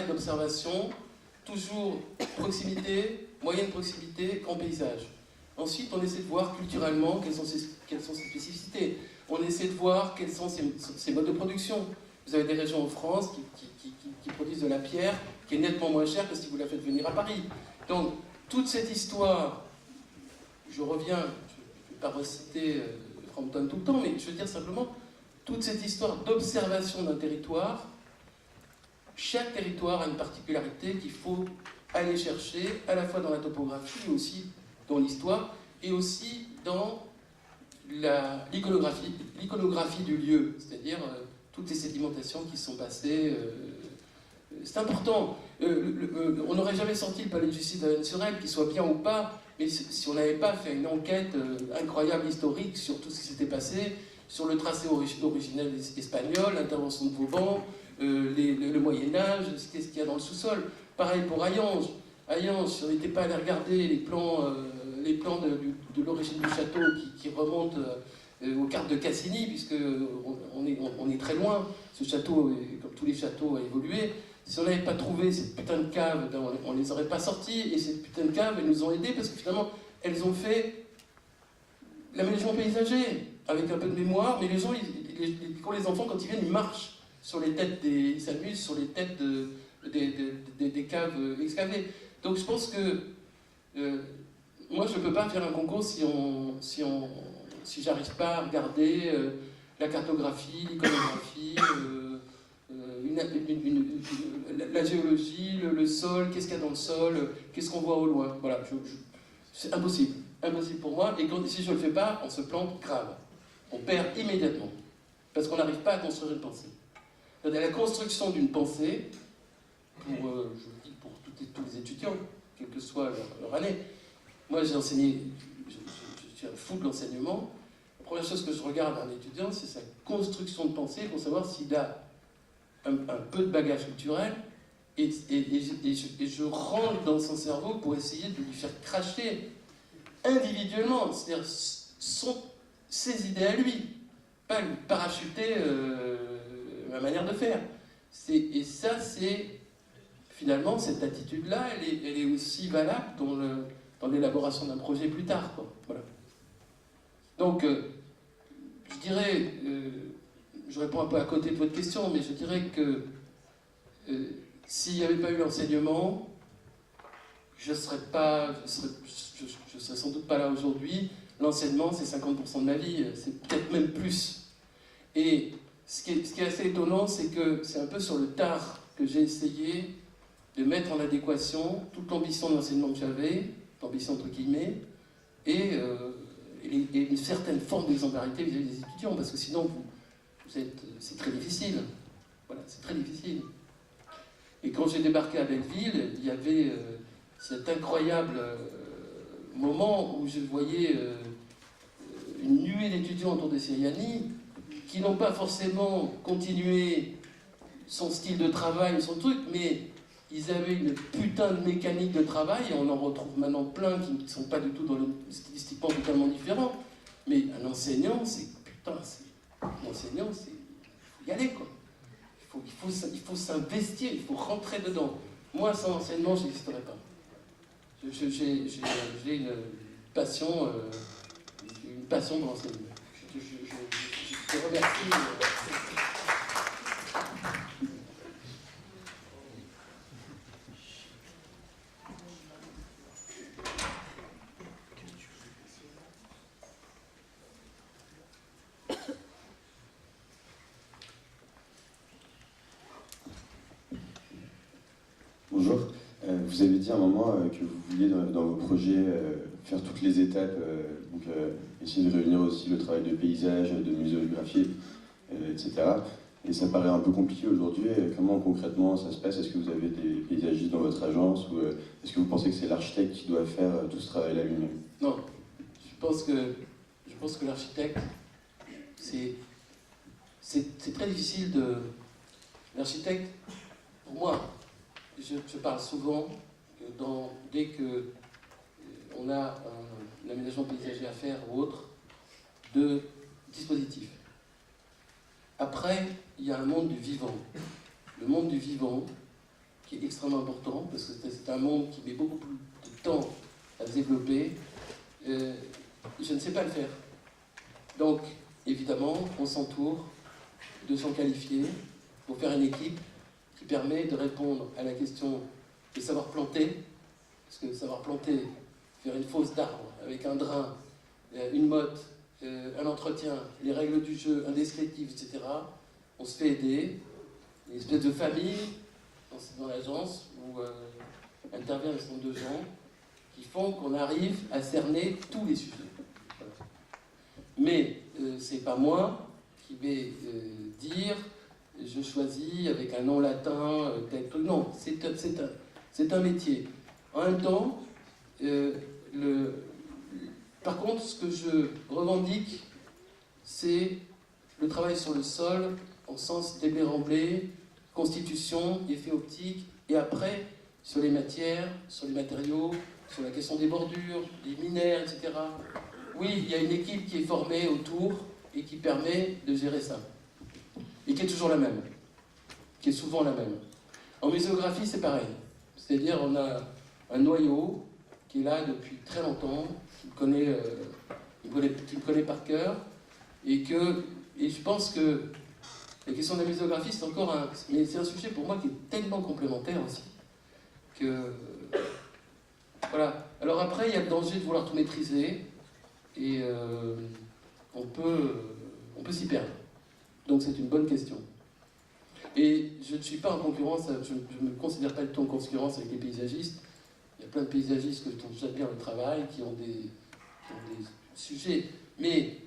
d'observation, toujours proximité, moyenne proximité, grand paysage. Ensuite, on essaie de voir culturellement quelles sont ses spécificités. On essaie de voir quels sont ses modes de production. Vous avez des régions en France qui produisent de la pierre qui est nettement moins chère que si vous la faites venir à Paris. Donc, toute cette histoire, je reviens, je ne vais pas reciter Frampton tout le temps, mais je veux dire simplement, toute cette histoire d'observation d'un territoire, chaque territoire a une particularité qu'il faut aller chercher, à la fois dans la topographie, mais aussi dans l'histoire, et aussi dans l'iconographie du lieu, c'est-à-dire toutes les sédimentations qui sont passées. C'est important. On n'aurait jamais sorti le palais de justice de Vannes-sur-Elbe, qu'il soit bien ou pas, mais si on n'avait pas fait une enquête incroyable historique sur tout ce qui s'était passé, sur le tracé originel espagnol, l'intervention de Vauban, le Moyen-Âge, qu'est-ce qu'il y a dans le sous-sol. Pareil pour Hayange. Hayange, si on n'était pas allé regarder les plans de l'origine du château qui remontent aux cartes de Cassini, puisqu'on est très loin, ce château, comme tous les châteaux, a évolué. Si on n'avait pas trouvé cette putain de cave, on ne les aurait pas sortis, et ces putains de caves, elles nous ont aidés, parce que finalement, elles ont fait l'aménagement paysager, avec un peu de mémoire, mais les gens, quand les enfants, quand ils viennent, ils marchent sur les têtes ils s'amusent sur les têtes des caves excavées. Donc je pense que moi je ne peux pas faire un concours si j'arrive pas à regarder la cartographie, l'iconographie, la géologie, le sol, qu'est-ce qu'il y a dans le sol, qu'est-ce qu'on voit au loin. Voilà, c'est impossible. Impossible pour moi, et si je ne le fais pas, on se plante grave. On perd immédiatement, parce qu'on n'arrive pas à construire une pensée. La construction d'une pensée, je le dis pour tous les étudiants, quelle que soit leur année, moi j'ai enseigné, je suis un fou de l'enseignement, la première chose que je regarde à un étudiant, c'est sa construction de pensée pour savoir s'il a un peu de bagage culturel, et je rentre dans son cerveau pour essayer de lui faire cracher individuellement, c'est-à-dire ses idées à lui, pas lui parachuter ma manière de faire. Et ça, c'est finalement, cette attitude-là, elle est aussi valable dans l'élaboration d'un projet plus tard, quoi. Voilà. Donc, je dirais, je réponds un peu à côté de votre question, mais je dirais que s'il n'y avait pas eu l'enseignement, je serais sans doute pas là aujourd'hui. L'enseignement, c'est 50% de ma vie, c'est peut-être même plus. Et ce qui est assez étonnant, c'est que c'est un peu sur le tard que j'ai essayé de mettre en adéquation toute l'ambition de l'enseignement que j'avais, l'ambition entre guillemets, et une certaine forme d'exemplarité vis-à-vis des étudiants, parce que sinon, c'est très difficile. Voilà, c'est très difficile. Et quand j'ai débarqué à Belleville, il y avait cet incroyable moment où je voyais une nuée d'étudiants autour de Siriani qui n'ont pas forcément continué son style de travail, son truc, mais ils avaient une putain de mécanique de travail, et on en retrouve maintenant plein qui ne sont pas du tout dans le stylistiquement totalement différent. Mais un enseignant, l'enseignant, il faut y aller, quoi. Il faut s'investir, il faut rentrer dedans. Moi, sans enseignement, je n'existerais pas. J'ai une passion pour l'enseignement. Je te remercie. Bonjour. Vous avez dit à un moment que vous vouliez dans vos projets faire toutes les étapes, donc essayer de réunir aussi le travail de paysage, de muséographie, etc. Et ça paraît un peu compliqué aujourd'hui. Comment concrètement ça se passe? Est-ce que vous avez des paysagistes dans votre agence, ou est-ce que vous pensez que c'est l'architecte qui doit faire tout ce travail-là lui-même? Non, je pense que l'architecte, c'est très difficile de... L'architecte, pour moi, je parle souvent que dès que on a un aménagement paysager à faire ou autre, de dispositifs. Après, il y a un monde du vivant. Le monde du vivant, qui est extrêmement important, parce que c'est un monde qui met beaucoup plus de temps à se développer. Je ne sais pas le faire. Donc, évidemment, on s'entoure de gens qualifiés pour faire une équipe qui permet de répondre à la question de savoir planter, parce que savoir planter, faire une fosse d'arbre avec un drain, une motte, un entretien, les règles du jeu, un descriptif, etc., on se fait aider, une espèce de famille dans l'agence où interviennent un certain nombre de gens qui font qu'on arrive à cerner tous les sujets. Voilà. Mais c'est pas moi qui vais dire je choisis avec un nom latin, tel truc. Non, c'est un métier. En même temps, par contre, ce que je revendique, c'est le travail sur le sol, en sens déblé-remblé, constitution, effet optique, et après, sur les matières, sur les matériaux, sur la question des bordures, des minaires, etc. Oui, il y a une équipe qui est formée autour et qui permet de gérer ça. Et qui est toujours la même, qui est souvent la même. En muséographie, c'est pareil. C'est-à-dire, on a un noyau qui est là depuis très longtemps, qui me connaît par cœur, et je pense que la question de la muséographie, c'est encore mais c'est un sujet pour moi qui est tellement complémentaire aussi, que... Voilà. Alors après, il y a le danger de vouloir tout maîtriser, et on peut s'y perdre. Donc c'est une bonne question. Et je ne suis pas en concurrence, je ne me considère pas du tout en concurrence avec les paysagistes. Il y a plein de paysagistes dont j'aime bien le travail, qui ont des sujets. Mais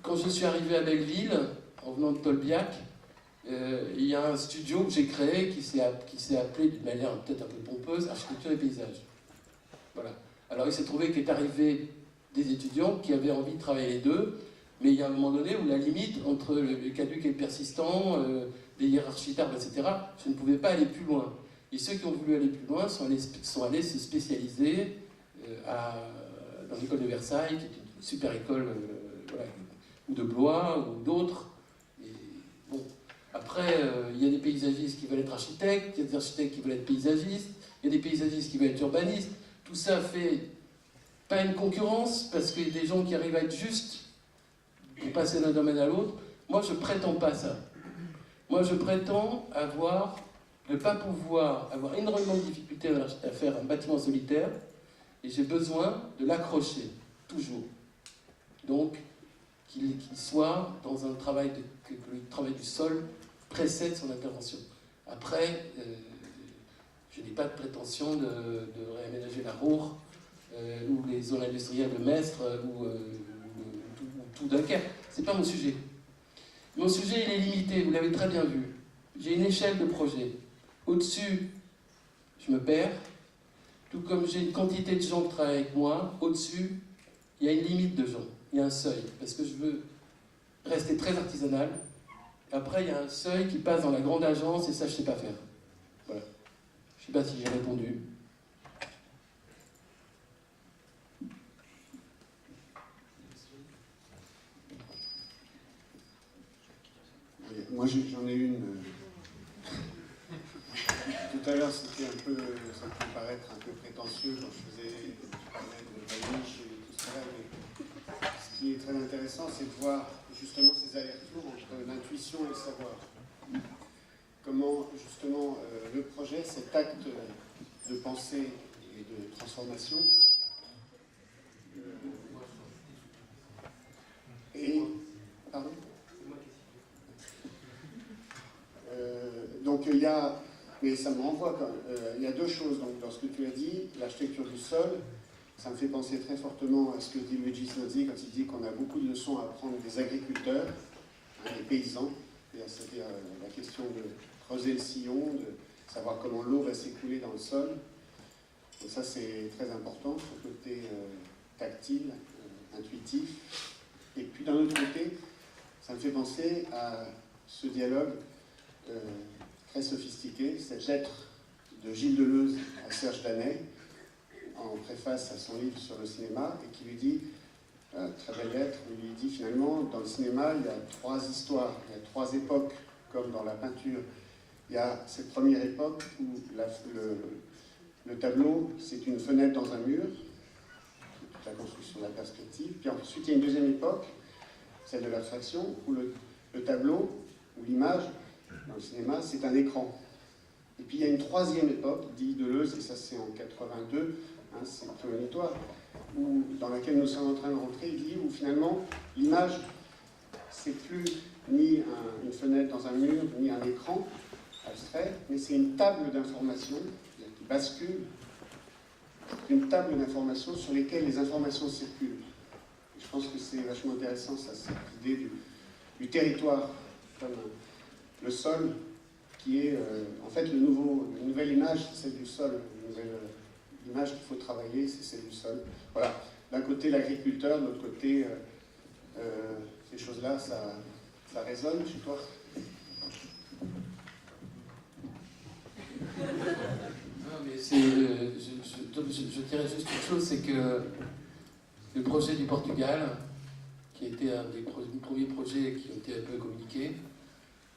quand je suis arrivé à Belleville, en venant de Tolbiac, il y a un studio que j'ai créé qui s'est appelé d'une manière peut-être un peu pompeuse, Architecture et Paysages. Voilà. Alors il s'est trouvé qu'est arrivé des étudiants qui avaient envie de travailler les deux, mais il y a un moment donné où la limite entre le caduc et le persistant, les hiérarchies d'arbres, etc., je ne pouvais pas aller plus loin. Et ceux qui ont voulu aller plus loin sont allés se spécialiser dans l'école de Versailles, qui est une super école, voilà, ou de Blois, ou d'autres. Et bon, après, il y a des paysagistes qui veulent être architectes, il y a des architectes qui veulent être paysagistes, il y a des paysagistes qui veulent être urbanistes. Tout ça fait pas une concurrence, parce qu'il y a des gens qui arrivent à être justes pour passer d'un domaine à l'autre. Moi, je prétends pas ça. Moi, je prétends ne pas pouvoir avoir énormément de difficultés à faire un bâtiment solitaire, et j'ai besoin de l'accrocher, toujours. Donc, qu'il soit dans un travail, que le travail du sol précède son intervention. Après, je n'ai pas de prétention de réaménager la Roure ou les zones industrielles de Mestre, ou tout Dunkerque. C'est pas mon sujet. Mon sujet, il est limité, vous l'avez très bien vu. J'ai une échelle de projet. Au-dessus, je me perds. Tout comme j'ai une quantité de gens qui travaillent avec moi, au-dessus, il y a une limite de gens. Il y a un seuil. Parce que je veux rester très artisanal. Après, il y a un seuil qui passe dans la grande agence et ça, je ne sais pas faire. Voilà. Je ne sais pas si j'ai répondu. Oui, moi, j'en ai une. Tout à l'heure, c'était un peu, ça peut paraître un peu prétentieux quand je parlais de la niche et tout cela, mais ce qui est très intéressant, c'est de voir justement ces allers-retours entre l'intuition et le savoir. Comment justement le projet, cet acte de pensée et de transformation, et pardon. Donc il y a, mais ça me renvoie quand même, il y a deux choses donc, dans ce que tu as dit, l'architecture du sol, ça me fait penser très fortement à ce que dit Luigi Snozzi quand il dit qu'on a beaucoup de leçons à apprendre des agriculteurs, des paysans, c'est-à-dire la question de creuser le sillon, de savoir comment l'eau va s'écouler dans le sol. Donc ça c'est très important, ce côté tactile, intuitif. Et puis d'un autre côté, ça me fait penser à ce dialogue très sophistiqué, cette lettre de Gilles Deleuze à Serge Daney, en préface à son livre sur le cinéma, et qui lui dit, très belle lettre, où il lui dit finalement, dans le cinéma, il y a trois histoires, il y a trois époques, comme dans la peinture. Il y a cette première époque où le tableau, c'est une fenêtre dans un mur, toute la construction de la perspective, puis ensuite il y a une deuxième époque, celle de l'abstraction, où le tableau, ou l'image, dans le cinéma, c'est un écran. Et puis il y a une troisième époque, dit Deleuze, et ça c'est en 82, hein, c'est prémonitoire, dans laquelle nous sommes en train de rentrer, il dit, où finalement l'image, c'est plus ni une fenêtre dans un mur, ni un écran abstrait, mais c'est une table d'information qui bascule, une table d'information sur lesquelles les informations circulent. Et je pense que c'est vachement intéressant, ça, cette idée du territoire, comme le sol, qui est en fait une nouvelle image, c'est celle du sol. Une nouvelle image qu'il faut travailler, c'est celle du sol. Voilà. D'un côté l'agriculteur, de l'autre côté ces choses-là, ça résonne chez toi? Non, mais je dirais juste une chose, c'est que le projet du Portugal, qui était un des premiers projets qui ont été un peu communiqués,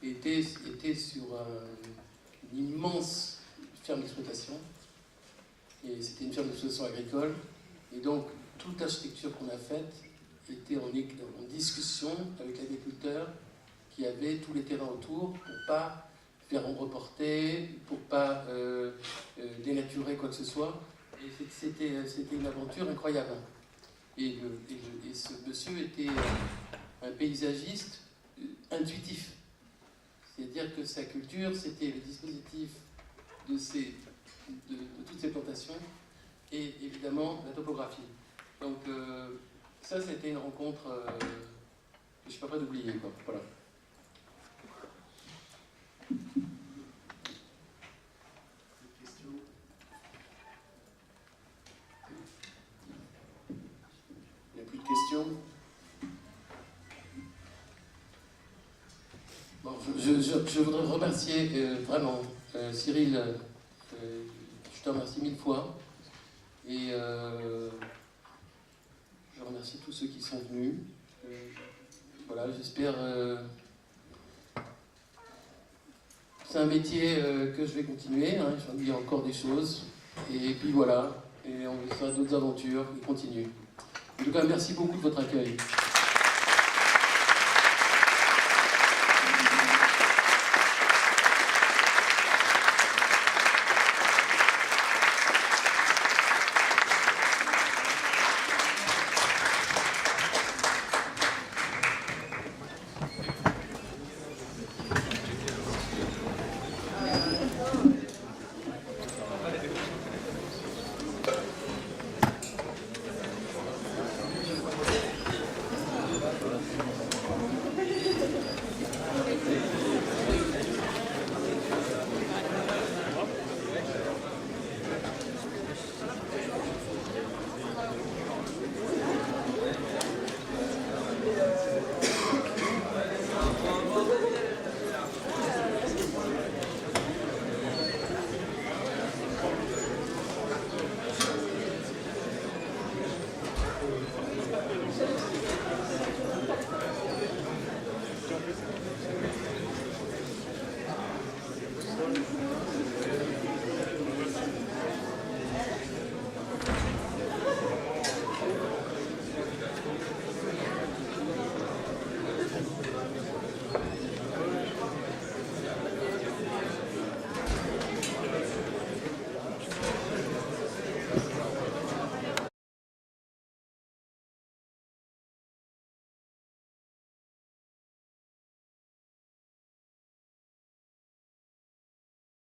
était sur une immense ferme d'exploitation. Et c'était une ferme d'exploitation agricole. Et donc, toute l'architecture qu'on a faite était en discussion avec l'agriculteur qui avait tous les terrains autour pour ne pas faire reporter, pour ne pas dénaturer quoi que ce soit. Et c'était une aventure incroyable. Et ce monsieur était un paysagiste intuitif. C'est-à-dire que sa culture, c'était le dispositif de toutes ces plantations et évidemment la topographie. Donc ça, c'était une rencontre que je ne suis pas prêt d'oublier. Voilà. Il n'y a plus de questions? Bon, je voudrais remercier vraiment Cyril, je te remercie 1000 fois, et je remercie tous ceux qui sont venus. Voilà, j'espère. C'est un métier que je vais continuer, hein, il y a encore des choses, et puis voilà, et on fera d'autres aventures, et continue. En tout cas, merci beaucoup de votre accueil.